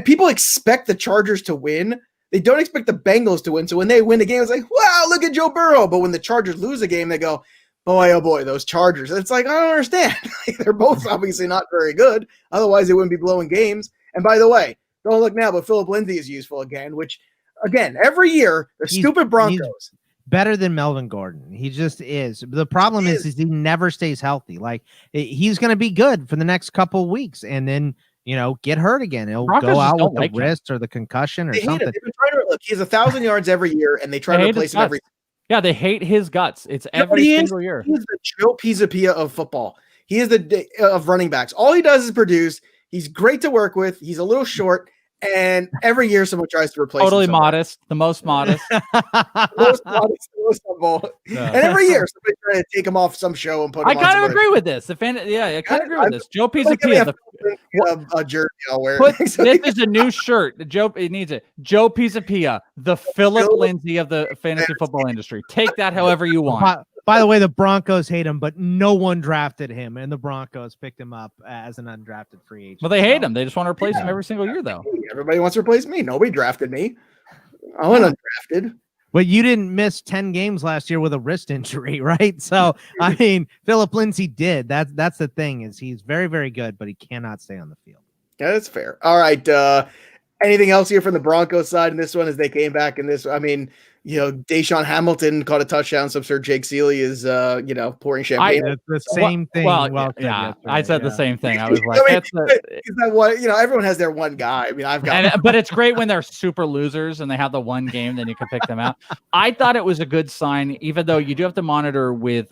people expect the Chargers to win. They don't expect the Bengals to win. So when they win the game, it's like, wow, look at Joe Burrow. But when the Chargers lose a game, they go, boy, oh boy, those Chargers. It's like, I don't understand. They're both obviously not very good. Otherwise, they wouldn't be blowing games. And by the way, don't look now, but Philip Lindsay is useful again, which, again, every year, the stupid Broncos. Better than Melvin Gordon. He just is. The problem is he never stays healthy. Like, he's going to be good for the next couple of weeks and then, get hurt again. He'll go out with the wrist or the concussion or something. They've been trying to, look, he has 1,000 yards every year, and they try to replace him every year. Yeah, they hate his guts. It's every single year. He's the Joe Pisapia of football. He is the of running backs. All he does is produce. He's great to work with. He's a little short, and every year someone tries to replace him. Totally modest, the most modest. most modest, the most humble. Yeah. And every year somebody trying to take him off some show and put him on. I kind of agree with this. I kind of agree with this. Joe Pisapia. A jersey I'll wear. This is a new shirt. Joe, it needs it. Joe Pisapia, the Philip Lindsay of the fantasy football industry. Take that however you want. By the way, the Broncos hate him, but no one drafted him, and the Broncos picked him up as an undrafted free agent. Well, they hate him. They just want to replace him every single year, though. Everybody wants to replace me. Nobody drafted me. I went undrafted. But you didn't miss 10 games last year with a wrist injury, right? So, I mean, Philip Lindsay did. That's the thing, is he's very, very good, but he cannot stay on the field. Yeah, that's fair. All right. Anything else here from the Broncos side in this one as they came back in this? I mean, Deshaun Hamilton caught a touchdown. So I'm sure Jake Seeley is, pouring champagne. It's the same thing. I said the same thing. I was like, everyone has their one guy. I mean, but it's great when they're super losers and they have the one game, then you can pick them out. I thought it was a good sign, even though you do have to monitor with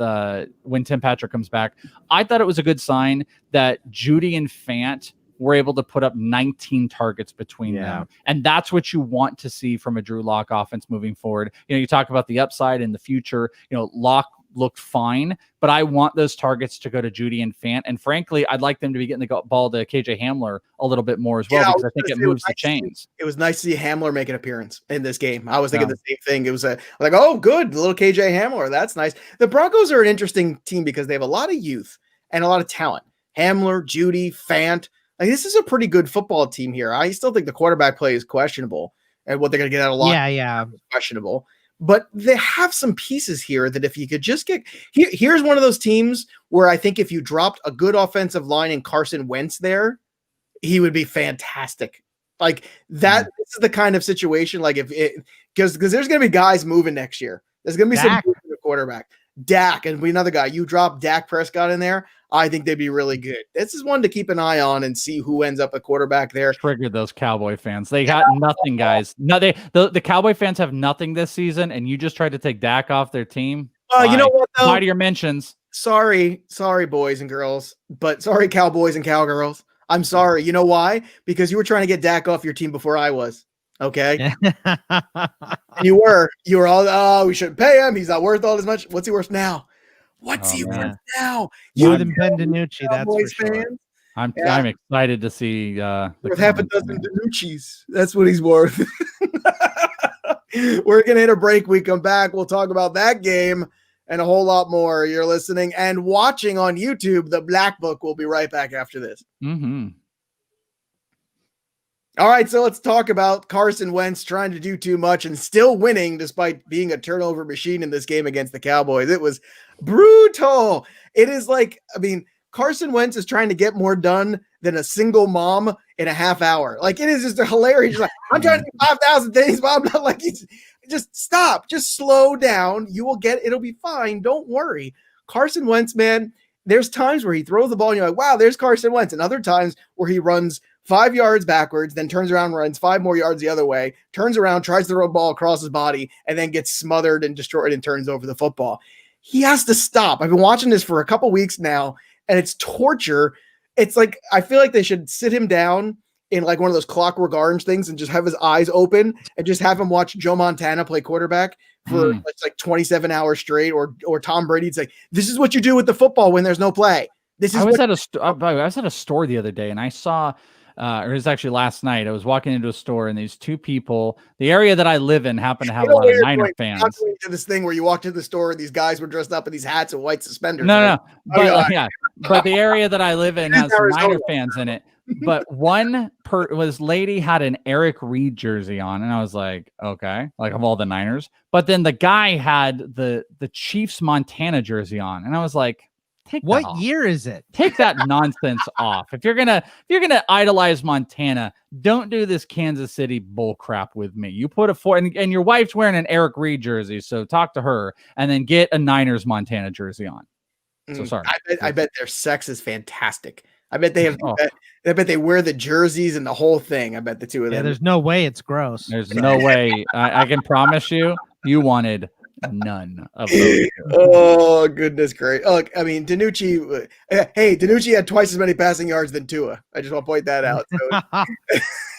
when Tim Patrick comes back. I thought it was a good sign that Judy and Fant were able to put up 19 targets between them. And that's what you want to see from a Drew Lock offense moving forward. You talk about the upside in the future. Lock looked fine, but I want those targets to go to Judy and Fant. And frankly, I'd like them to be getting the ball to KJ Hamler a little bit more as well, because I think it moves the chains. It was nice to see Hamler make an appearance in this game. I was thinking the same thing. It was like, oh, good, little KJ Hamler. That's nice. The Broncos are an interesting team because they have a lot of youth and a lot of talent. Hamler, Judy, Fant. Like, this is a pretty good football team here. I still think the quarterback play is questionable, and what they're going to get out of Lock is questionable. But they have some pieces here that if you could just get here's one of those teams where I think if you dropped a good offensive line and Carson Wentz there, he would be fantastic. Like that, this is the kind of situation. Like because there's going to be guys moving next year. There's going to be some movement at quarterback. Dak and another guy. You drop Dak Prescott in there, I think they'd be really good. This is one to keep an eye on and see who ends up at quarterback there. Triggered those Cowboy fans. They got nothing, guys. No, the Cowboy fans have nothing this season, and you just tried to take Dak off their team. You know what, though? Bye to your mentions. Sorry, boys and girls, but sorry, Cowboys and Cowgirls. I'm sorry. You know why? Because you were trying to get Dak off your team before I was. Okay. And you were all, oh, we shouldn't pay him. He's not worth all as much. What's he worth now? What's he worth now? More than Ben DiNucci, that's for sure. Fans? I'm excited to see worth half a dozen DiNucci's. That's what he's worth. We're gonna hit a break. We come back. We'll talk about that game and a whole lot more. You're listening and watching on YouTube. The Black Book. We'll be right back after this. All right, so let's talk about Carson Wentz trying to do too much and still winning despite being a turnover machine in this game against the Cowboys. It was brutal. It is like, I mean, Carson Wentz is trying to get more done than a single mom in a half hour. Like, it is just a hilarious. Like, I'm trying to do 5,000 things, but I'm not like, just stop, just slow down. You will get, it'll be fine. Don't worry. Carson Wentz, man, there's times where he throws the ball and you're like, wow, there's Carson Wentz. And other times where he runs 5 yards backwards, then turns around, runs 5 more yards the other way, turns around, tries to throw a ball across his body, and then gets smothered and destroyed and turns over the football. He has to stop. I've been watching this for a couple weeks now, and it's torture. It's like, I feel like they should sit him down in like one of those Clockwork Orange things and just have his eyes open and just have him watch Joe Montana play quarterback for like 27 hours straight, or Tom Brady's like, this is what you do with the football when there's no play. This is I was at a store the other day and I saw or it was actually last night. I was walking into a store and these two people, the area that I live in happened to have a lot of Niner fans. I'm going to this thing where you walk to the store and these guys were dressed up in these hats and white suspenders. No. But but the area that I live in has some Niner fans in it. But one lady had an Eric Reed jersey on, and I was like, okay, like of all the Niners. But then the guy had the Chiefs Montana jersey on, and I was like, what year is it? Take that nonsense off. If you're gonna idolize Montana, don't do this Kansas City bull crap with me. You put and your wife's wearing an Eric Reed jersey, so talk to her and then get a Niners Montana jersey on. So sorry. I bet their sex is fantastic. I bet they have. I bet they wear the jerseys and the whole thing. I bet the two of them. Yeah, there's no way it's gross. There's no way. I can promise you wanted none of those. Oh, goodness great. Look, I mean, DiNucci, DiNucci had twice as many passing yards than Tua. I just want to point that out. So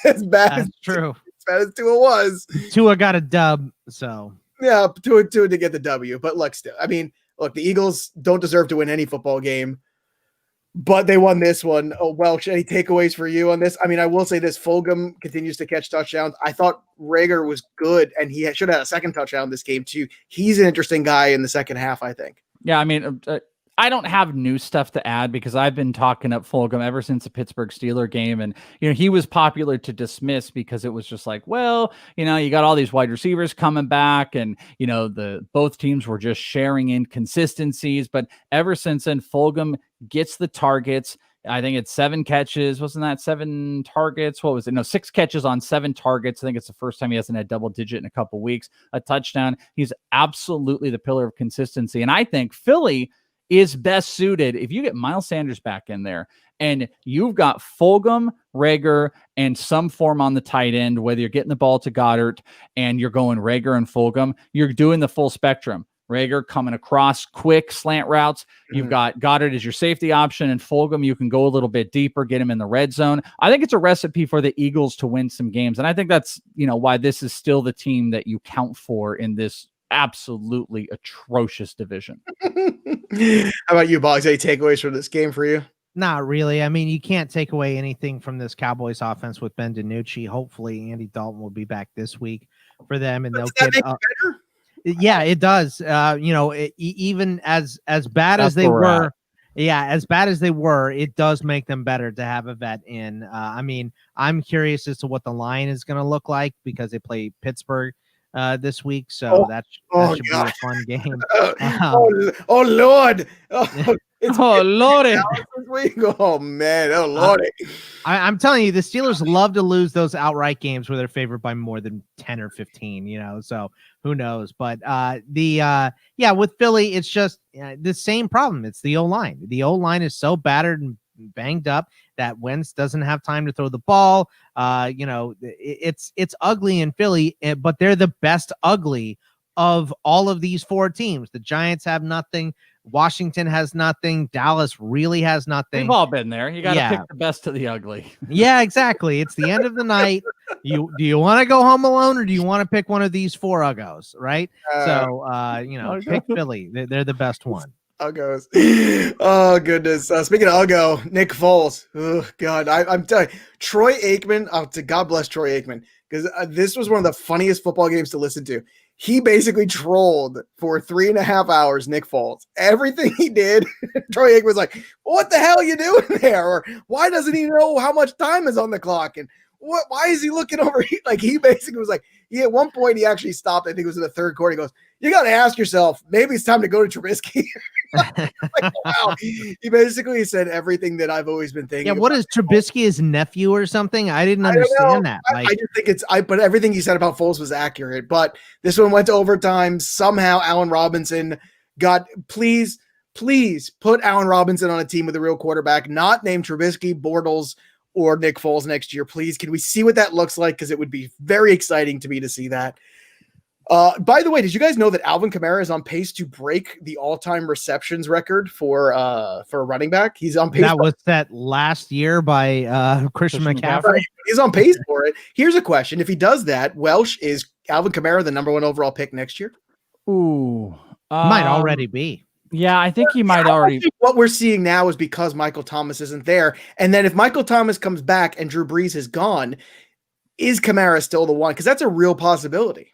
as bad That's true. As bad as Tua was. Tua got a dub, so. Yeah, Tua to get the W. But look, still, I mean, look, the Eagles don't deserve to win any football game, but they won this one. Oh, Welsh, any takeaways for you on this? I mean, I will say this, Fulgham continues to catch touchdowns. I thought Reagor was good, and he should have had a second touchdown this game too. He's an interesting guy in the second half, I think. Yeah, I mean, I don't have new stuff to add because I've been talking up Fulgham ever since the Pittsburgh Steelers game. And, he was popular to dismiss because it was just like, well, you got all these wide receivers coming back and, both teams were just sharing inconsistencies. But ever since then, Fulgham gets the targets. I think it's 7 catches. Wasn't that 7 targets? What was it? No, 6 catches on 7 targets. I think it's the first time he hasn't had double digit in a couple weeks, a touchdown. He's absolutely the pillar of consistency. And I think Philly is best suited if you get Miles Sanders back in there and you've got Fulgham, Reagor, and some form on the tight end, whether you're getting the ball to Goddard and you're going Reagor and Fulgham, you're doing the full spectrum. Reagor coming across quick slant routes. You've got Goddard as your safety option, and Fulgham, you can go a little bit deeper, get him in the red zone. I think it's a recipe for the Eagles to win some games. And I think that's, why this is still the team that you count for in this absolutely atrocious division. How about you, Boggs? Any takeaways from this game for you? Not really. I mean, you can't take away anything from this Cowboys offense with Ben DiNucci. Hopefully, Andy Dalton will be back this week for them, and they'll get better. Yeah, it does. Even as bad as they were, as bad as they were, it does make them better to have a vet in. I mean, I'm curious as to what the line is going to look like because they play Pittsburgh this week, so that should be a fun game. Oh Lord! Lordy! Oh man! Oh Lordy! I'm telling you, the Steelers love to lose those outright games where they're favored by more than 10 or 15. So who knows? But with Philly, it's just the same problem. It's the O-line. The O-line is so battered and banged up that Wentz doesn't have time to throw the ball. It's ugly in Philly, but they're the best ugly of all of these 4 teams. The Giants have nothing. Washington has nothing. Dallas really has nothing. We've all been there. You got to pick the best of the ugly. Yeah, exactly. It's the end of the night. Do you want to go home alone, or do you want to pick one of these four Uggos? Right. Pick Philly. They're the best one. Uggos. Oh goodness. Speaking of Uggo, Nick Foles. Oh God, I'm telling you, Troy Aikman. Oh, God bless Troy Aikman, because this was one of the funniest football games to listen to. He basically trolled for 3.5 hours Nick Foles. Everything he did, Troy Aikman was like, "What the hell are you doing there?" Or why doesn't he know how much time is on the clock? And why is he looking over? Like, he basically was like, at one point he actually stopped. I think it was in the third quarter. He goes, "You got to ask yourself, maybe it's time to go to Trubisky." Like, wow. He basically said everything that I've always been thinking. Yeah, what is Trubisky, his nephew or something? I didn't understand that. I just think but everything he said about Foles was accurate. But this one went to overtime. Somehow Allen Robinson please put Allen Robinson on a team with a real quarterback, not named Trubisky, Bortles, or Nick Foles next year. Please, can we see what that looks like? Because it would be very exciting to me to see that. By the way, did you guys know that Alvin Kamara is on pace to break the all-time receptions record for a running back? He's on pace. That was set last year by Christian McCaffrey. He's on pace for it. Here's a question: if he does that, Welsh, is Alvin Kamara the number 1 overall pick next year? Ooh, might already be. Yeah, I think he might already. What we're seeing now is because Michael Thomas isn't there, and then if Michael Thomas comes back and Drew Brees is gone, is Kamara still the one? Because that's a real possibility.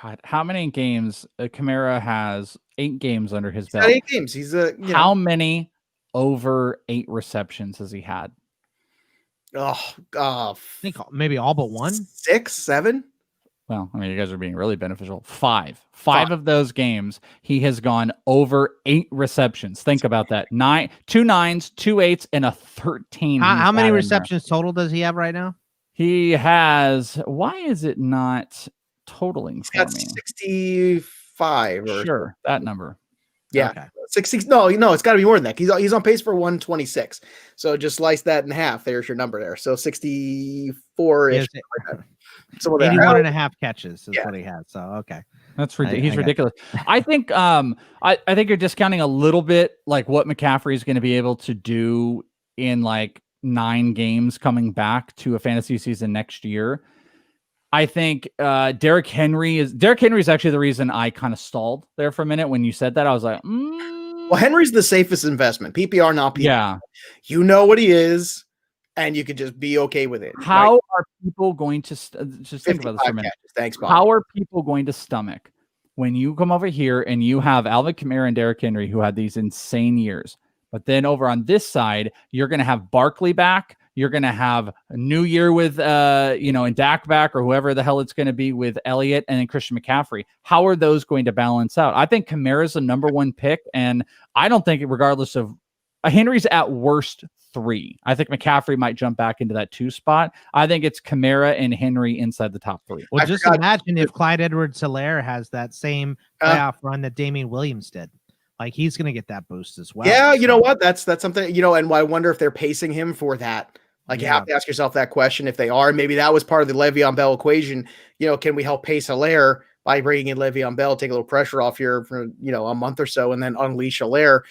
God, how many games? Kamara has 8 games under his belt. 8 games. He's how many over 8 receptions has he had? I think maybe all but 1, 6, 7. Well, I mean, you guys are being really beneficial. 5 of those games, he has gone over 8 receptions. Think about that. 2 9s, 2 8s, and a 13. How many receptions total does he have right now? He has. Why is it not totaling for me? 65. Sure, that number. Yeah, okay. 60. No, it's got to be more than that. He's on pace for 126. So just slice that in half. There's your number there. So 64-ish. So 81 and a half catches is what he had. So okay, that's ridiculous. He's ridiculous. I think I think you're discounting a little bit like what McCaffrey is going to be able to do in like 9 games coming back to a fantasy season next year. I think Derrick Henry is actually the reason I kind of stalled there for a minute when you said that. I was like, well, Henry's the safest investment. PPR, not PPR. Yeah, you know what he is, and you could just be okay with it. How are people going to just think about this for a minute? Thanks, Bob. How are people going to stomach when you come over here and you have Alvin Kamara and Derrick Henry who had these insane years, but then over on this side you're going to have Barkley back? You're going to have a new year with, and Dak back, or whoever the hell it's going to be with Elliott and then Christian McCaffrey. How are those going to balance out? I think Kamara's the number 1 pick, and I don't think, regardless of Henry's at worst 3. I think McCaffrey might jump back into that 2 spot. I think it's Kamara and Henry inside the top 3. Well, just imagine if Clyde Edwards-Helaire has that same playoff run that Damian Williams did. Like, he's going to get that boost as well. Yeah, you know what? That's something, and I wonder if they're pacing him for that. Like, you have to ask yourself that question if they are. Maybe that was part of the Le'Veon Bell equation. Can we help pace Helaire by bringing in Le'Veon Bell, take a little pressure off here for, a month or so, and then unleash Helaire?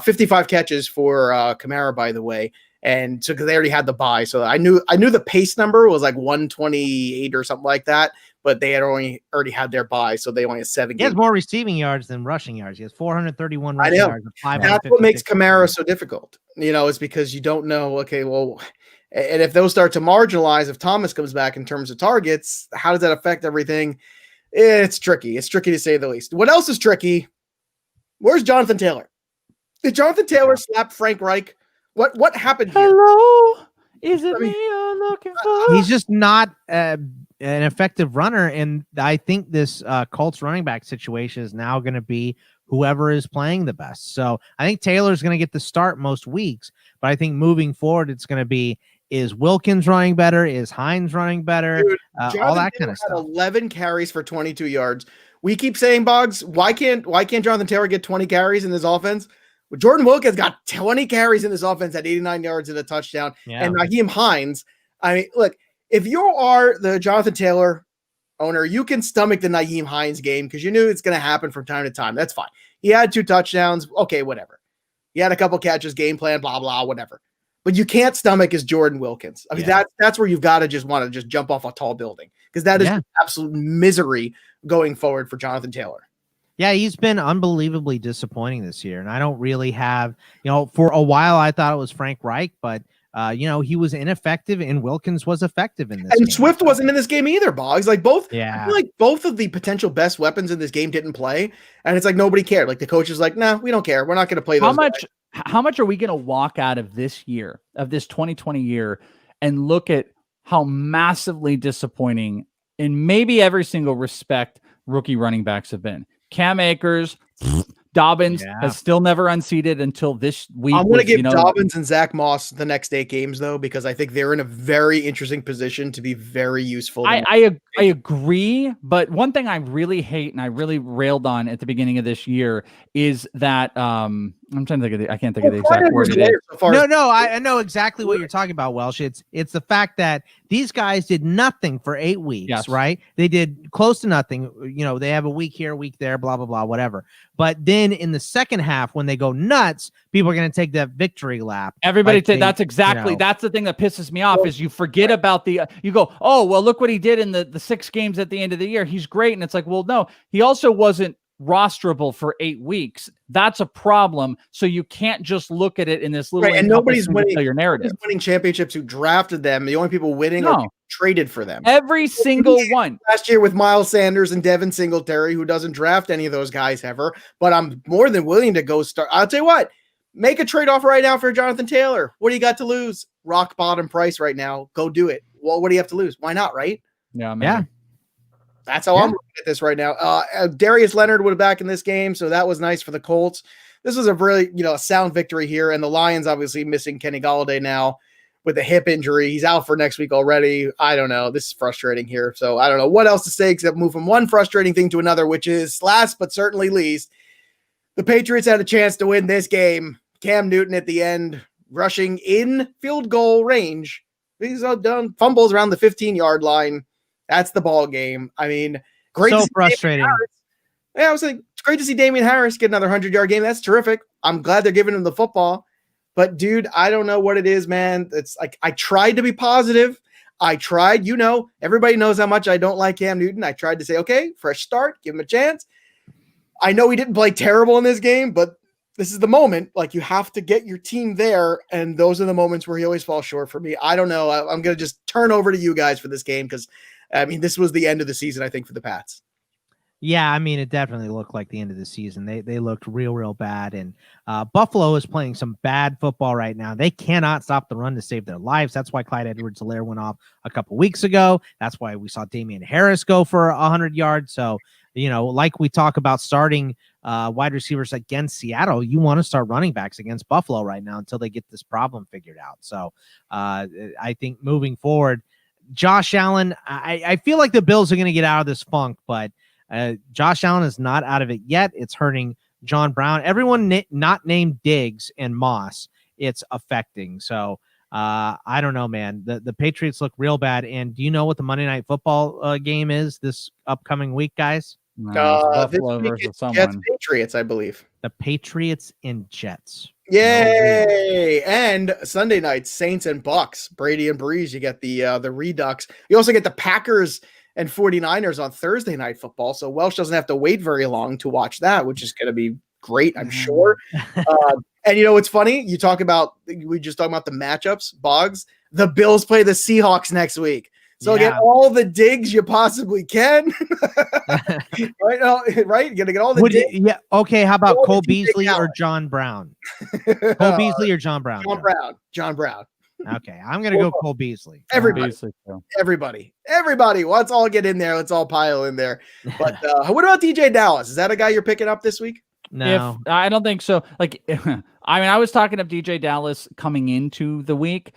55 catches for Kamara, by the way. And so, because they already had the bye. So I knew the pace number was like 128 or something like that, but they had already had their bye. So they only had 7 games. He has more receiving yards than rushing yards. He has 431 rushing yards. That's what makes Kamara so difficult. Is because you don't know, okay, well, and if those start to marginalize, if Thomas comes back in terms of targets, how does that affect everything? It's tricky. It's tricky to say the least. What else is tricky? Where's Jonathan Taylor? Did Jonathan Taylor slap Frank Reich? What happened here? Hello? Is it me you're looking for? He's just not an effective runner, and I think this Colts running back situation is now going to be whoever is playing the best. So I think Taylor's going to get the start most weeks, but I think moving forward, it's going to be, is Wilkins running better? Is Hines running better? Dude, all that kind of stuff. 11 carries for 22 yards. We keep saying, Boggs, why can't Jonathan Taylor get 20 carries in this offense? Well, Jordan Wilkins got 20 carries in this offense at 89 yards and a touchdown. Yeah. And Nyheim Hines, I mean, look, if you are the Jonathan Taylor owner, you can stomach the Nyheim Hines game because you knew it's going to happen from time to time. That's fine. He had 2 touchdowns. Okay, whatever. He had a couple catches, game plan, blah, blah, whatever. but you can't stomach is Jordan Wilkins. I mean, that's where you've got to just want to just jump off a tall building, because that is absolute misery going forward for Jonathan Taylor. Yeah, he's been unbelievably disappointing this year. And I don't really have, for a while I thought it was Frank Reich, but he was ineffective and Wilkins was effective in this. And game. Swift wasn't in this game either, Boggs. Like both, yeah. I feel like both of the potential best weapons in this game didn't play. And it's like nobody cared. Like the coach is like, nah, we don't care. We're not going to play those guys. How much are we going to walk out of this year, of this 2020 year, and look at how massively disappointing in maybe every single respect rookie running backs have been? Cam Akers, Dobbins has still never unseated until this week. I'm going to give Dobbins and Zach Moss the next 8 games, though, because I think they're in a very interesting position to be very useful. I agree, but one thing I really hate and I really railed on at the beginning of this year is that I'm trying to think of I can't think of the exact word. No, I know exactly what you're talking about, Welsh. It's the fact that these guys did nothing for 8 weeks, right? They did close to nothing. They have a week here, a week there, blah, blah, blah, whatever. But then in the second half, when they go nuts, people are going to take that victory lap. Everybody, that's exactly, that's the thing that pisses me off is you forget about you go, oh, well, look what he did in the 6 games at the end of the year. He's great. And it's like, well, no, he also wasn't rosterable for 8 weeks. That's a problem. So you can't just look at it in this little and nobody's winning your narrative. Nobody's winning championships who drafted them. The only people winning are people traded for them. Every single one. Last year with Miles Sanders and Devin Singletary, who doesn't draft any of those guys ever, but I'm more than willing to go start. I'll tell you what, make a trade offer right now for Jonathan Taylor. What do you got to lose? Rock bottom price right now. Go do it. Well, what do you have to lose? Why not? Right? Yeah. Man. That's how I'm looking at this right now. Darius Leonard would have back in this game, so that was nice for the Colts. This was a really, a sound victory here, and the Lions obviously missing Kenny Golladay now with a hip injury. He's out for next week already. I don't know. This is frustrating here, so I don't know what else to say except move from one frustrating thing to another, which is last but certainly least, the Patriots had a chance to win this game. Cam Newton at the end, rushing in field goal range. He's all done. Fumbles around the 15-yard line. That's the ball game. I mean, great. So frustrating. Yeah, I was like, it's great to see Damian Harris get another 100-yard game. That's terrific. I'm glad they're giving him the football. But, dude, I don't know what it is, man. It's like I tried to be positive. I tried. Everybody knows how much I don't like Cam Newton. I tried to say, okay, fresh start, give him a chance. I know he didn't play terrible in this game, but this is the moment. Like, you have to get your team there, and those are the moments where he always falls short for me. I don't know. I'm going to just turn over to you guys for this game because, this was the end of the season, I think, for the Pats. Yeah, it definitely looked like the end of the season. They looked real bad, and Buffalo is playing some bad football right now. They cannot stop the run to save their lives. That's why Clyde Edwards-Helaire went off a couple weeks ago. That's why we saw Damian Harris go for 100 yards. So, like we talk about starting wide receivers against Seattle, you want to start running backs against Buffalo right now until they get this problem figured out. So I think moving forward, Josh Allen, I feel like the Bills are going to get out of this funk, but Josh Allen is not out of it yet. It's hurting John Brown. Everyone not named Diggs and Moss, it's affecting. So I don't know, man. The Patriots look real bad. And do you know what the Monday Night Football game is this upcoming week, guys? Buffalo versus someone. Jets Patriots, I believe. The Patriots and Jets. Yay! And Sunday night, Saints and Bucks. Brady and Breeze. You get the Redux. You also get the Packers and 49ers on Thursday Night Football. So Welsh doesn't have to wait very long to watch that, which is going to be great, I'm sure. And it's funny. We just talked about the matchups, Boggs. The Bills play the Seahawks next week. So get all the digs you possibly can. Right? You're going to get all the digs. Okay. How about Cole Beasley or John Brown? Cole Beasley or John Brown? John Brown. Okay. I'm going to go Cole Beasley. Everybody. Let's all get in there. Let's all pile in there. But what about DJ Dallas? Is that a guy you're picking up this week? No, I don't think so. Like, I was talking of DJ Dallas coming into the week,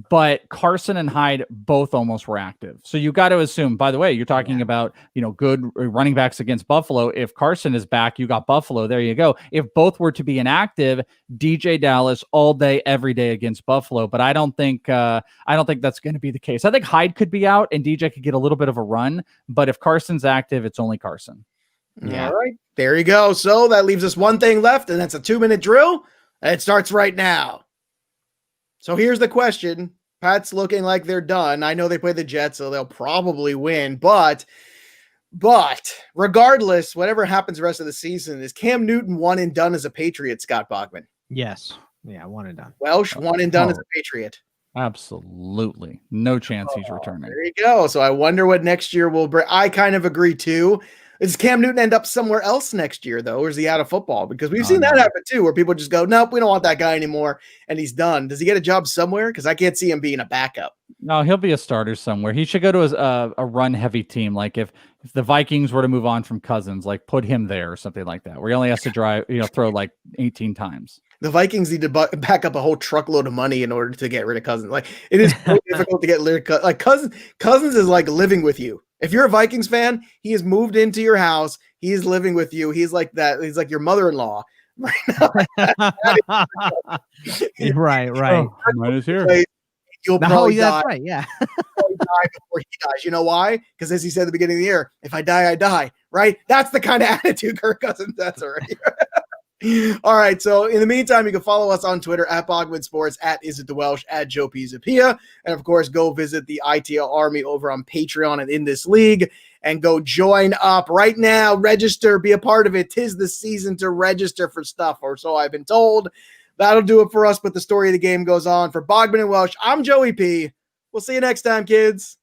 but Carson and Hyde both almost were active. So you got to assume, by the way, you're talking about, good running backs against Buffalo. If Carson is back, you got Buffalo. There you go. If both were to be inactive, DJ Dallas all day, every day against Buffalo. But I don't think that's going to be the case. I think Hyde could be out and DJ could get a little bit of a run. But if Carson's active, it's only Carson. Yeah. All right. There you go. So that leaves us one thing left, and that's a 2-minute drill. And it starts right now. So here's the question. Pat's looking like they're done. I know they play the Jets, so they'll probably win. But regardless, whatever happens the rest of the season, is Cam Newton one and done as a Patriot, Scott Bogman? Yes. Yeah, one and done. Welsh, one and done as a Patriot. Absolutely. No chance he's returning. There you go. So I wonder what next year will bring. I kind of agree too. Does Cam Newton end up somewhere else next year, though, or is he out of football? Because we've seen that happen too, where people just go, nope, we don't want that guy anymore, and he's done. Does he get a job somewhere? Because I can't see him being a backup. No, he'll be a starter somewhere. He should go to a run-heavy team. Like if the Vikings were to move on from Cousins, like put him there or something like that, where he only has to throw like 18 times. The Vikings need to back up a whole truckload of money in order to get rid of Cousins. Like it is so difficult to get rid of like Cousins is like living with you. If you're a Vikings fan, he has moved into your house. He is living with you. He's like that. He's like your mother-in-law right now. Right. Oh, mine is here. You'll probably die. That's right. Yeah. Die before he dies. You know why? Because as he said at the beginning of the year, if I die, I die. Right? That's the kind of attitude Kirk Cousins has already. All right. So in the meantime, you can follow us on Twitter at Bogman Sports, at Is It the Welsh, at Joe Pisapia. And of course, go visit the ITL Army over on Patreon and in this league and go join up right now. Register, be a part of it. 'Tis the season to register for stuff, or so I've been told. That'll do it for us, but the story of the game goes on. For Bogman and Welsh, I'm Joey P. We'll see you next time, kids.